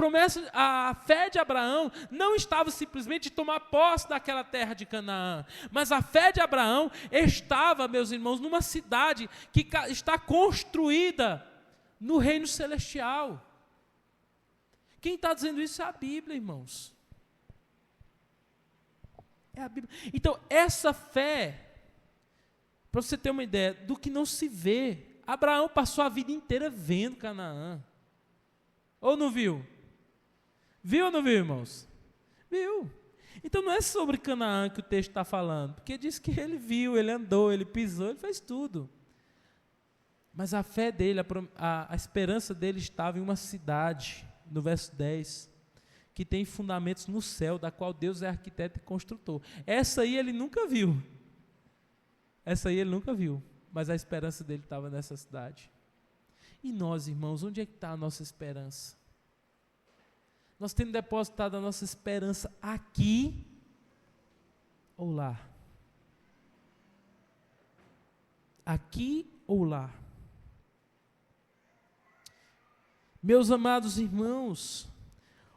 a fé de Abraão não estava simplesmente em tomar posse daquela terra de Canaã, mas a fé de Abraão estava, meus irmãos, numa cidade que está construída no reino celestial. Quem está dizendo isso é a Bíblia, irmãos. É a Bíblia. Então, essa fé, para você ter uma ideia do que não se vê, Abraão passou a vida inteira vendo Canaã. Ou não viu? Viu ou não viu, irmãos? Viu. Então não é sobre Canaã que o texto está falando, porque diz que ele viu, ele andou, ele pisou, ele fez tudo. Mas a fé dele, a esperança dele estava em uma cidade, no verso 10, que tem fundamentos no céu, da qual Deus é arquiteto e construtor. Essa aí ele nunca viu. Mas a esperança dele estava nessa cidade. E nós, irmãos, onde é que está a nossa esperança? Nós temos depositado a nossa esperança aqui ou lá? Aqui ou lá? Meus amados irmãos,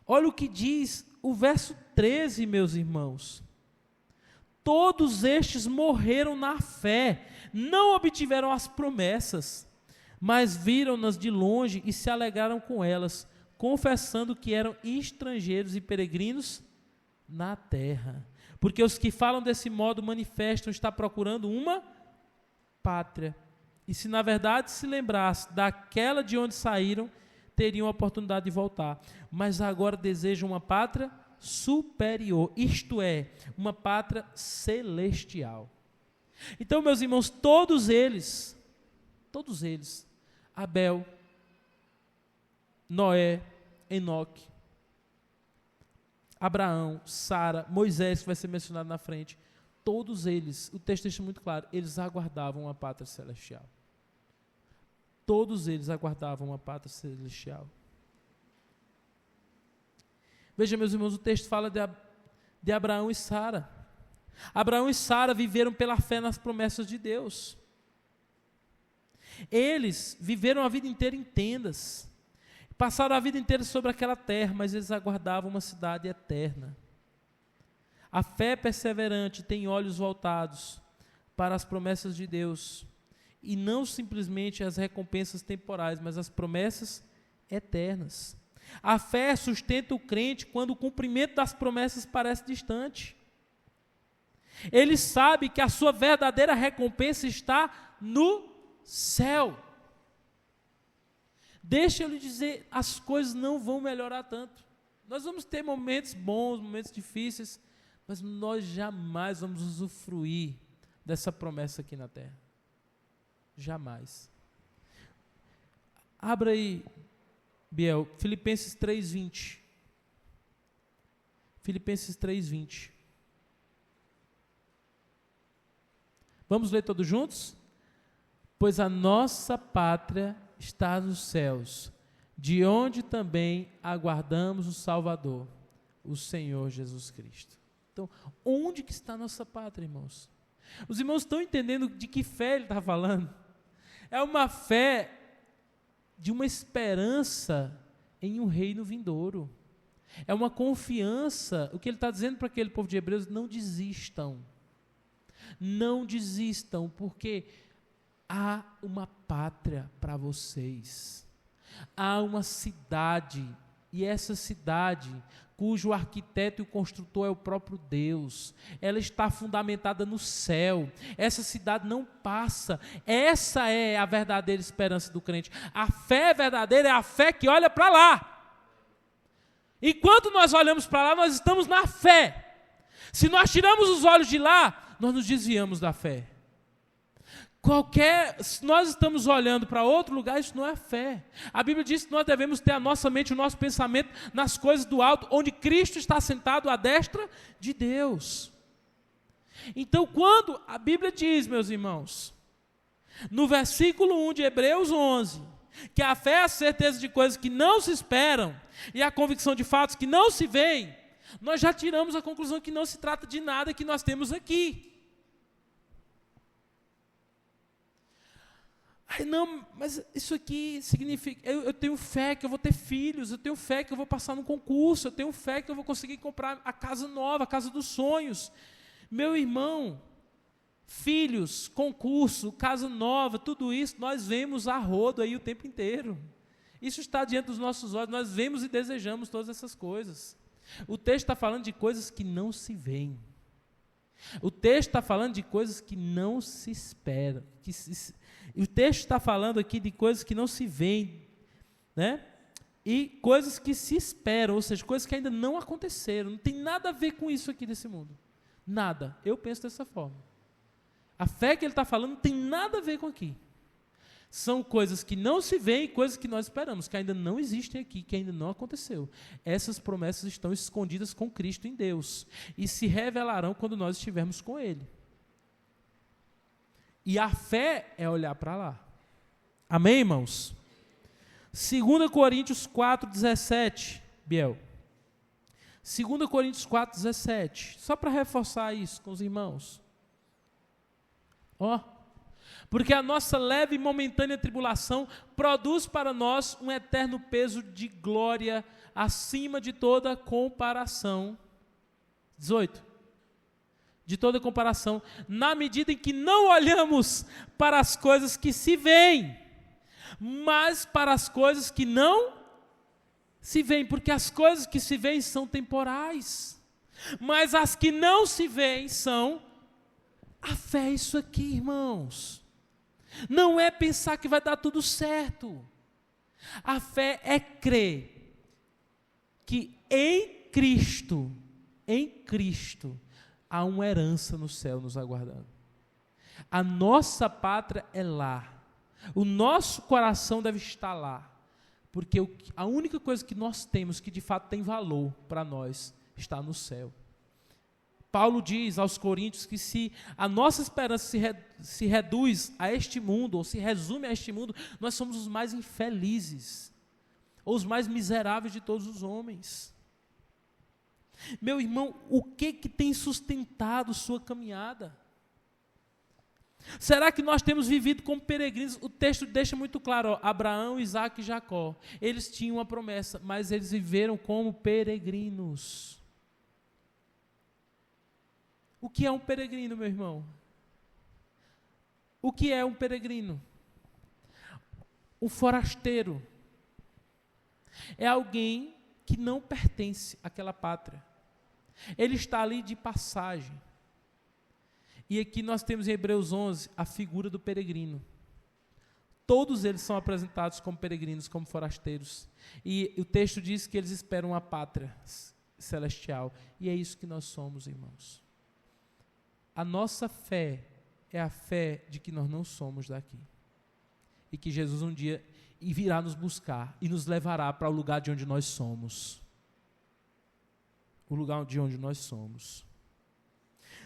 olha o que diz o verso 13, meus irmãos. Todos estes morreram na fé, não obtiveram as promessas, mas viram-nas de longe e se alegraram com elas, confessando que eram estrangeiros e peregrinos na terra. Porque os que falam desse modo manifestam estar procurando uma pátria. E se na verdade se lembrasse daquela de onde saíram, teriam a oportunidade de voltar, mas agora desejam uma pátria superior, isto é, uma pátria celestial. Então, meus irmãos, todos eles, Abel, Noé, Enoque, Abraão, Sara, Moisés, que vai ser mencionado na frente, todos eles, o texto deixa muito claro, eles aguardavam uma pátria celestial. Todos eles aguardavam uma pátria celestial. Veja, meus irmãos, o texto fala de Abraão e Sara. Abraão e Sara viveram pela fé nas promessas de Deus. Eles viveram a vida inteira em tendas. Passaram a vida inteira sobre aquela terra, mas eles aguardavam uma cidade eterna. A fé perseverante tem olhos voltados para as promessas de Deus, e não simplesmente as recompensas temporais, mas as promessas eternas. A fé sustenta o crente quando o cumprimento das promessas parece distante. Ele sabe que a sua verdadeira recompensa está no céu. Deixa eu lhe dizer, as coisas não vão melhorar tanto. Nós vamos ter momentos bons, momentos difíceis, mas nós jamais vamos usufruir dessa promessa aqui na terra. Jamais. Abra aí, Biel, Filipenses 3:20. Filipenses 3:20. Vamos ler todos juntos? Pois a nossa pátria está nos céus, de onde também aguardamos o Salvador, o Senhor Jesus Cristo. Então, onde que está a nossa pátria, irmãos? Os irmãos estão entendendo de que fé ele está falando? É uma fé de uma esperança em um reino vindouro. É uma confiança. O que ele está dizendo para aquele povo de Hebreus: não desistam. Não desistam, porque há uma pátria para vocês. Há uma cidade, e essa cidade, cujo arquiteto e o construtor é o próprio Deus, ela está fundamentada no céu. Essa cidade não passa. Essa é a verdadeira esperança do crente. A fé verdadeira é a fé que olha para lá. Enquanto nós olhamos para lá, nós estamos na fé. Se nós tiramos os olhos de lá, nós nos desviamos da fé. Se nós estamos olhando para outro lugar, isso não é fé. A Bíblia diz que nós devemos ter a nossa mente, o nosso pensamento nas coisas do alto, onde Cristo está sentado à destra de Deus. Então, quando a Bíblia diz, meus irmãos, no versículo 1 de Hebreus 11, que a fé é a certeza de coisas que não se esperam e a convicção de fatos que não se veem, nós já tiramos a conclusão que não se trata de nada que nós temos aqui. Ai, não, mas isso aqui significa, eu tenho fé que eu vou ter filhos, eu tenho fé que eu vou passar no concurso, eu tenho fé que eu vou conseguir comprar a casa nova, a casa dos sonhos. Meu irmão, filhos, concurso, casa nova, tudo isso nós vemos a rodo aí o tempo inteiro. Isso está diante dos nossos olhos, nós vemos e desejamos todas essas coisas. O texto está falando de coisas que não se veem. O texto está falando de coisas que não se esperam. O texto está falando aqui de coisas que não se veem, né? E coisas que se esperam, ou seja, coisas que ainda não aconteceram. Não tem nada a ver com isso aqui desse mundo. Nada. Eu penso dessa forma. A fé que ele está falando não tem nada a ver com aqui. São coisas que não se veem, coisas que nós esperamos, que ainda não existem aqui, que ainda não aconteceu. Essas promessas estão escondidas com Cristo em Deus e se revelarão quando nós estivermos com Ele. E a fé é olhar para lá. Amém, irmãos? 2 Coríntios 4:17, Biel. 2 Coríntios 4:17, só para reforçar isso com os irmãos. Porque a nossa leve e momentânea tribulação produz para nós um eterno peso de glória acima de toda comparação. 18. De toda comparação, na medida em que não olhamos para as coisas que se veem, mas para as coisas que não se veem, porque as coisas que se veem são temporais, mas as que não se veem são. A fé é isso aqui, irmãos. Não é pensar que vai dar tudo certo. A fé é crer que em Cristo, há uma herança no céu nos aguardando. A nossa pátria é lá. O nosso coração deve estar lá. Porque a única coisa que nós temos que de fato tem valor para nós está no céu. Paulo diz aos Coríntios que se a nossa esperança se reduz a este mundo, ou se resume a este mundo, nós somos os mais infelizes, ou os mais miseráveis de todos os homens. Meu irmão, o que tem sustentado sua caminhada? Será que nós temos vivido como peregrinos? O texto deixa muito claro, Abraão, Isaque e Jacó, eles tinham uma promessa, mas eles viveram como peregrinos. O que é um peregrino, meu irmão? O que é um peregrino? Um forasteiro é alguém que não pertence àquela pátria. Ele está ali de passagem. E aqui nós temos em Hebreus 11 a figura do peregrino. Todos eles são apresentados como peregrinos, como forasteiros. E o texto diz que eles esperam a pátria celestial. E é isso que nós somos, irmãos. A nossa fé é a fé de que nós não somos daqui. E que Jesus um dia virá nos buscar e nos levará para o lugar de onde nós somos. O lugar de onde nós somos.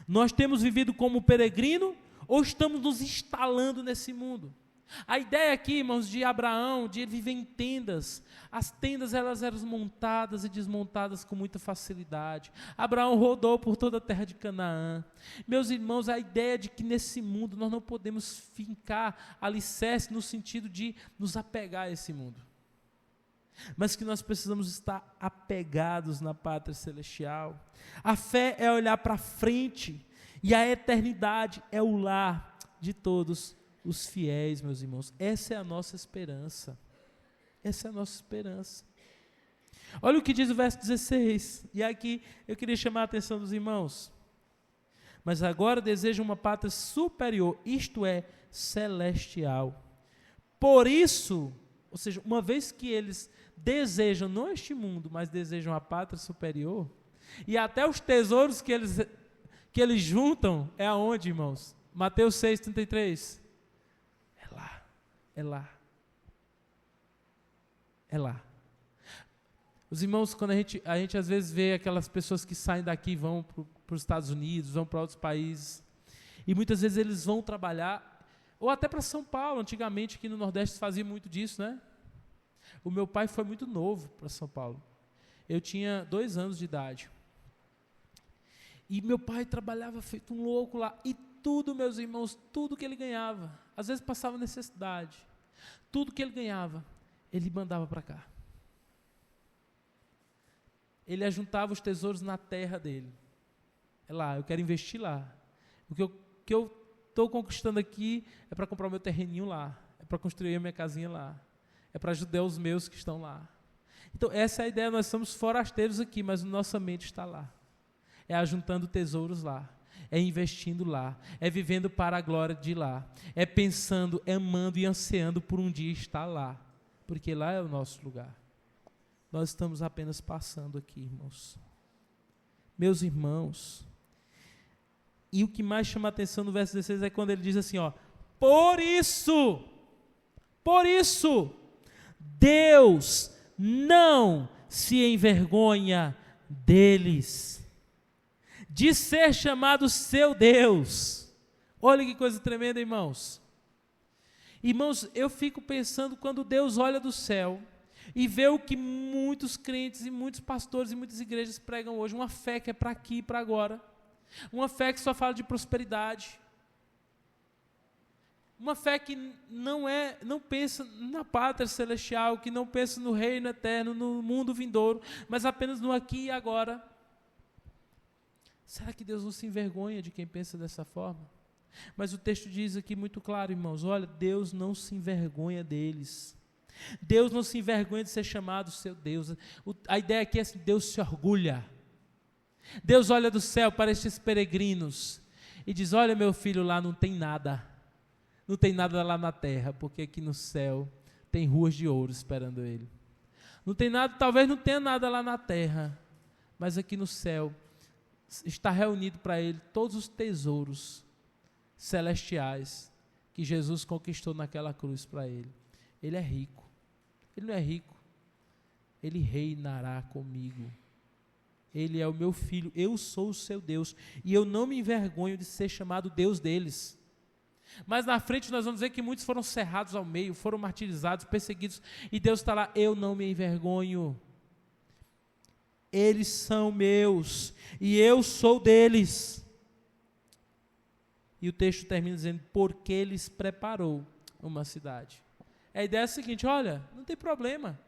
Nós temos vivido como peregrino ou estamos nos instalando nesse mundo? A ideia aqui, irmãos, de Abraão, de ele viver em tendas. As tendas elas eram montadas e desmontadas com muita facilidade. Abraão rodou por toda a terra de Canaã. Meus irmãos, a ideia de que nesse mundo nós não podemos fincar alicerce no sentido de nos apegar a esse mundo. Mas que nós precisamos estar apegados na pátria celestial. A fé é olhar para frente e a eternidade é o lar de todos os fiéis, meus irmãos. Essa é a nossa esperança. Essa é a nossa esperança. Olha o que diz o verso 16. E aqui eu queria chamar a atenção dos irmãos. Mas agora desejam uma pátria superior, isto é, celestial. Por isso, ou seja, uma vez que eles desejam não este mundo, mas desejam a pátria superior, e até os tesouros que eles juntam, é aonde, irmãos? Mateus 6,33. É lá. É lá. Os irmãos, quando a gente às vezes vê aquelas pessoas que saem daqui e vão para os Estados Unidos, vão para outros países, e muitas vezes eles vão trabalhar, ou até para São Paulo, antigamente aqui no Nordeste se fazia muito disso, né? O meu pai foi muito novo para São Paulo. Eu tinha 2 anos de idade. E meu pai trabalhava feito um louco lá. E tudo, meus irmãos, tudo que ele ganhava, às vezes passava necessidade, tudo que ele ganhava, ele mandava para cá. Ele ajuntava os tesouros na terra dele. É lá, eu quero investir lá. O que eu estou conquistando aqui é para comprar o meu terreninho lá, é para construir a minha casinha lá, é para ajudar os meus que estão lá. Então essa é a ideia, nós somos forasteiros aqui, mas nossa mente está lá. É ajuntando tesouros lá, é investindo lá, é vivendo para a glória de lá, é pensando, amando e ansiando por um dia estar lá, porque lá é o nosso lugar. Nós estamos apenas passando aqui, irmãos. Meus irmãos, e o que mais chama a atenção no verso 16 é quando ele diz assim, ó, por isso, Deus não se envergonha deles, de ser chamado seu Deus. Olha que coisa tremenda, irmãos. Irmãos, eu fico pensando quando Deus olha do céu e vê o que muitos crentes e muitos pastores e muitas igrejas pregam hoje, uma fé que é para aqui e para agora, uma fé que só fala de prosperidade, uma fé que não pensa na pátria celestial, que não pensa no reino eterno, no mundo vindouro, mas apenas no aqui e agora. Será que Deus não se envergonha de quem pensa dessa forma? Mas o texto diz aqui muito claro, irmãos, olha, Deus não se envergonha deles. Deus não se envergonha de ser chamado seu Deus. A ideia aqui é assim, Deus se orgulha. Deus olha do céu para estes peregrinos e diz, olha meu filho, lá não tem nada lá na terra, porque aqui no céu tem ruas de ouro esperando ele. Não tem nada, talvez não tenha nada lá na terra, mas aqui no céu está reunido para ele todos os tesouros celestiais que Jesus conquistou naquela cruz para ele. Ele é rico. Ele não é rico. Ele reinará comigo. Ele é o meu filho, eu sou o seu Deus, e eu não me envergonho de ser chamado Deus deles. Mas na frente nós vamos ver que muitos foram cerrados ao meio, foram martirizados, perseguidos, e Deus está lá, eu não me envergonho. Eles são meus, e eu sou deles. E o texto termina dizendo, porque Ele preparou uma cidade. A ideia é a seguinte, olha, não tem problema.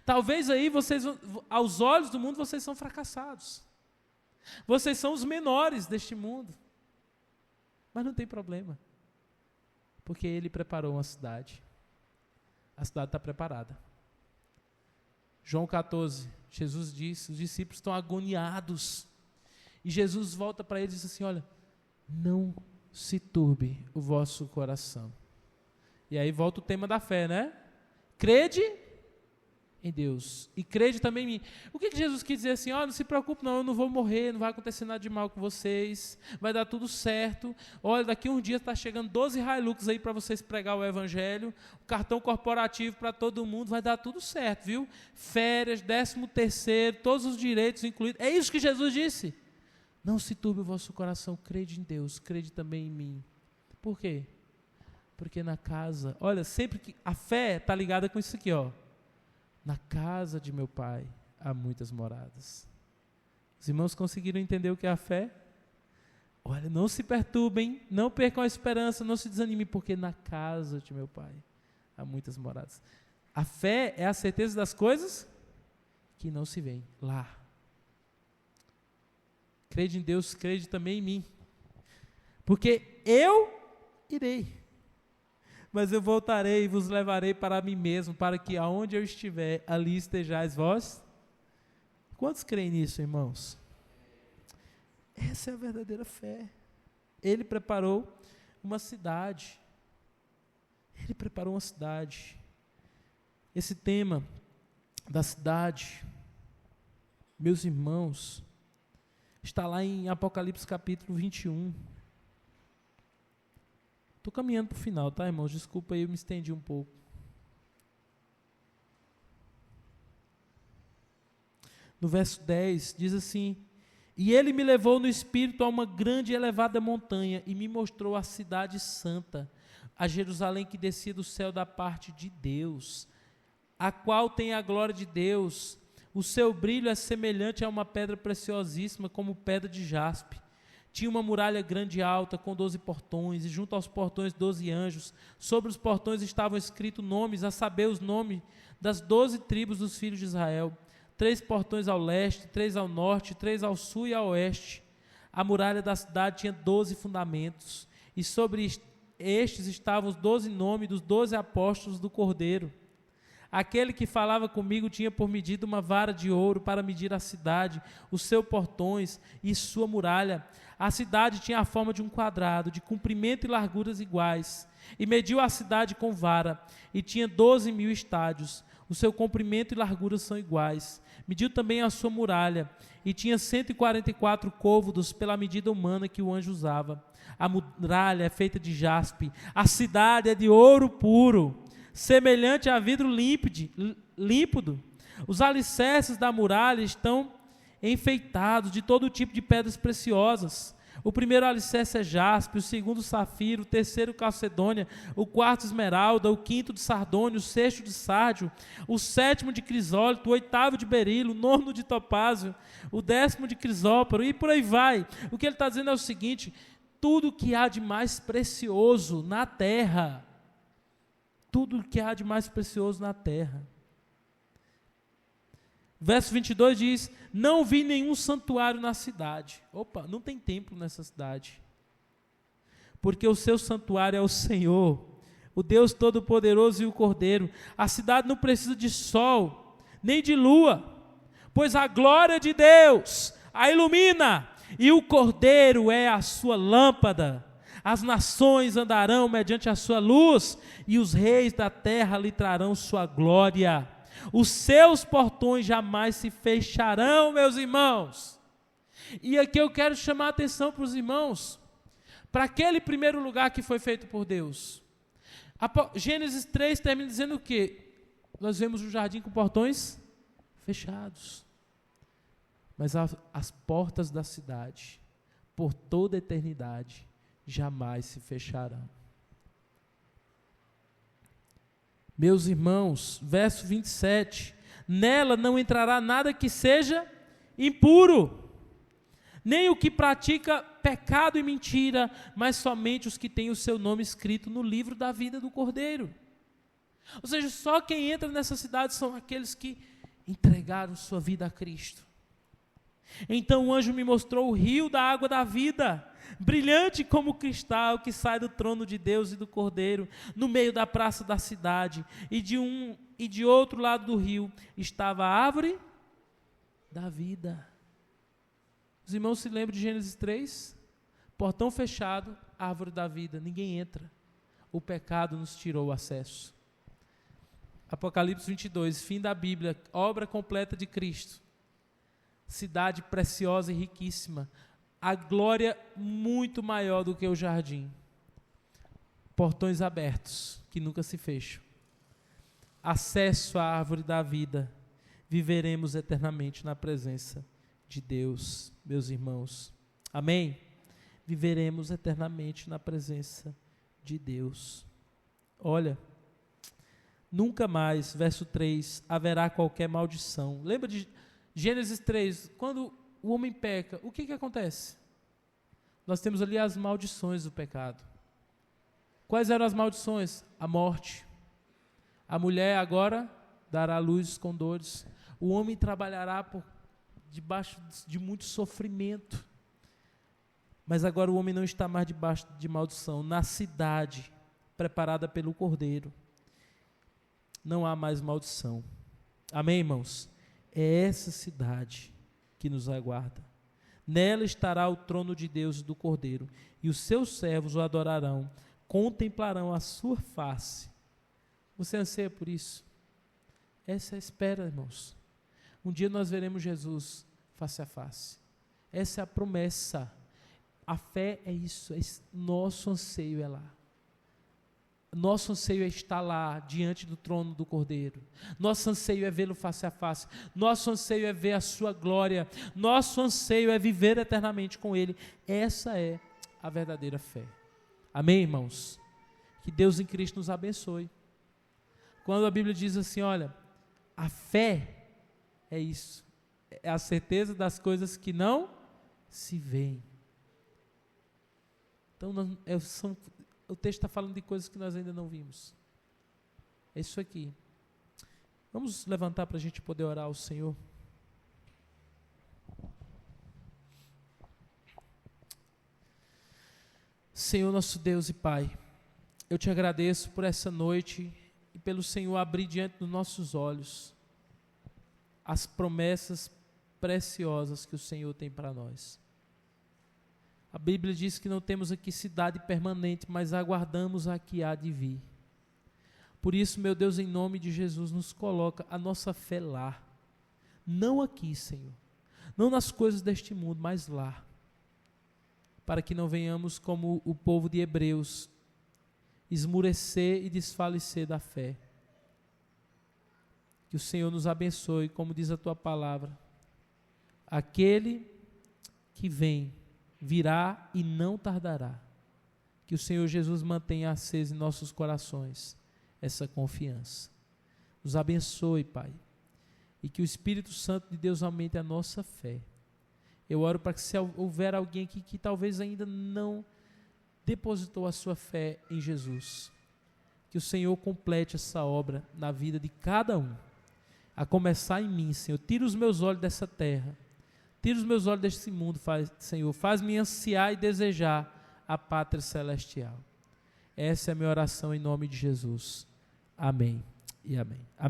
Talvez aí vocês, aos olhos do mundo, vocês são fracassados. Vocês são os menores deste mundo. Mas não tem problema. Porque Ele preparou uma cidade. A cidade está preparada. João 14, Jesus disse, os discípulos estão agoniados. E Jesus volta para eles e diz assim, olha, não se turbe o vosso coração. E aí volta o tema da fé, né? Crede em Deus, e crede também em mim. O que Jesus quis dizer assim, não se preocupe não, eu não vou morrer, não vai acontecer nada de mal com vocês, vai dar tudo certo, olha, daqui um dia está chegando 12 Hilux aí para vocês pregar o evangelho, o cartão corporativo para todo mundo, vai dar tudo certo, viu? Férias, 13º, todos os direitos incluídos, é isso que Jesus disse. Não se turbe o vosso coração, crede em Deus, crede também em mim. Por quê? Porque na casa, olha, sempre que a fé está ligada com isso aqui, na casa de meu pai há muitas moradas. Os irmãos conseguiram entender o que é a fé? Olha, não se perturbem, não percam a esperança, não se desanimem, porque na casa de meu pai há muitas moradas. A fé é a certeza das coisas que não se veem lá. Crede em Deus, crede também em mim. Porque eu irei. Mas eu voltarei e vos levarei para mim mesmo, para que aonde eu estiver, ali estejais vós. Quantos creem nisso, irmãos? Essa é a verdadeira fé. Ele preparou uma cidade. Ele preparou uma cidade. Esse tema da cidade, meus irmãos, está lá em Apocalipse capítulo 21. Estou caminhando para o final, tá, irmãos? Desculpa aí, eu me estendi um pouco. No verso 10, diz assim, e ele me levou no espírito a uma grande e elevada montanha e me mostrou a cidade santa, a Jerusalém que descia do céu da parte de Deus, a qual tem a glória de Deus. O seu brilho é semelhante a uma pedra preciosíssima, como pedra de jaspe. Tinha uma muralha grande e alta, com 12 portões, e junto aos portões 12 anjos. Sobre os portões estavam escritos nomes, a saber, os nomes das 12 tribos dos filhos de Israel. 3 portões ao leste, 3 ao norte, 3 ao sul e ao oeste. A muralha da cidade tinha 12 fundamentos, e sobre estes estavam os 12 nomes dos 12 apóstolos do Cordeiro. Aquele que falava comigo tinha por medida uma vara de ouro para medir a cidade, os seus portões e sua muralha. A cidade tinha a forma de um quadrado, de comprimento e larguras iguais. E mediu a cidade com vara, e tinha 12.000 estádios. O seu comprimento e largura são iguais. Mediu também a sua muralha, e tinha 144 côvados pela medida humana que o anjo usava. A muralha é feita de jaspe, a cidade é de ouro puro, semelhante a vidro límpido. Os alicerces da muralha estão enfeitados de todo tipo de pedras preciosas. O primeiro alicerce é jaspe, o segundo safiro, o terceiro calcedônia, o quarto esmeralda, o quinto de sardônio, o sexto de sárdio, o sétimo de crisólito, o oitavo de berilo, o nono de topázio, o 10º de crisóparo, e por aí vai. O que ele está dizendo é o seguinte: tudo que há de mais precioso na terra, tudo que há de mais precioso na terra. Verso 22 diz, não vi nenhum santuário na cidade. Opa, não tem templo nessa cidade. Porque o seu santuário é o Senhor, o Deus Todo-Poderoso e o Cordeiro. A cidade não precisa de sol, nem de lua, pois a glória de Deus a ilumina, e o Cordeiro é a sua lâmpada. As nações andarão mediante a sua luz, e os reis da terra lhe trarão sua glória. Os seus portões jamais se fecharão, meus irmãos. E aqui eu quero chamar a atenção para os irmãos, para aquele primeiro lugar que foi feito por Deus. Gênesis 3 termina dizendo o quê? Nós vemos o jardim com portões fechados. Mas as portas da cidade, por toda a eternidade, jamais se fecharão. Meus irmãos, verso 27, nela não entrará nada que seja impuro, nem o que pratica pecado e mentira, mas somente os que têm o seu nome escrito no livro da vida do Cordeiro. Ou seja, só quem entra nessa cidade são aqueles que entregaram sua vida a Cristo. Então o anjo me mostrou o rio da água da vida, brilhante como cristal, que sai do trono de Deus e do Cordeiro, no meio da praça da cidade, e de outro lado do rio estava a árvore da vida. Os irmãos se lembram de Gênesis 3? Portão fechado, árvore da vida, ninguém entra. O pecado nos tirou o acesso. Apocalipse 22, fim da Bíblia, obra completa de Cristo. Cidade preciosa e riquíssima, a glória muito maior do que o jardim, portões abertos que nunca se fecham, acesso à árvore da vida, viveremos eternamente na presença de Deus, meus irmãos, amém? Viveremos eternamente na presença de Deus. Olha, nunca mais, verso 3, haverá qualquer maldição. Lembra de Gênesis 3, quando o homem peca, o que acontece? Nós temos ali as maldições do pecado. Quais eram as maldições? A morte. A mulher agora dará à luz com dores. O homem trabalhará debaixo de muito sofrimento. Mas agora o homem não está mais debaixo de maldição. Na cidade preparada pelo Cordeiro, não há mais maldição. Amém, irmãos? É essa cidade que nos aguarda. Nela estará o trono de Deus e do Cordeiro, e os seus servos o adorarão, contemplarão a sua face. Você anseia por isso? Essa é a espera, irmãos. Um dia nós veremos Jesus face a face. Essa é a promessa. A fé é isso, nosso anseio é lá. Nosso anseio é estar lá, diante do trono do Cordeiro. Nosso anseio é vê-lo face a face. Nosso anseio é ver a sua glória. Nosso anseio é viver eternamente com Ele. Essa é a verdadeira fé. Amém, irmãos? Que Deus em Cristo nos abençoe. Quando a Bíblia diz assim, olha, a fé é isso. É a certeza das coisas que não se veem. Então, o texto está falando de coisas que nós ainda não vimos. É isso aqui. Vamos levantar para a gente poder orar ao Senhor. Senhor nosso Deus e Pai, eu te agradeço por essa noite e pelo Senhor abrir diante dos nossos olhos as promessas preciosas que o Senhor tem para nós. A Bíblia diz que não temos aqui cidade permanente, mas aguardamos a que há de vir. Por isso, meu Deus, em nome de Jesus, nos coloca a nossa fé lá. Não aqui, Senhor. Não nas coisas deste mundo, mas lá. Para que não venhamos como o povo de Hebreus, esmurecer e desfalecer da fé. Que o Senhor nos abençoe, como diz a Tua palavra. Aquele que vem, virá e não tardará. Que o Senhor Jesus mantenha acesa em nossos corações essa confiança. Nos abençoe, Pai. E que o Espírito Santo de Deus aumente a nossa fé. Eu oro para que se houver alguém aqui que talvez ainda não depositou a sua fé em Jesus, que o Senhor complete essa obra na vida de cada um. A começar em mim, Senhor. Tira os meus olhos dessa terra. Tira os meus olhos deste mundo, Senhor. Faz-me ansiar e desejar a pátria celestial. Essa é a minha oração em nome de Jesus. Amém e amém.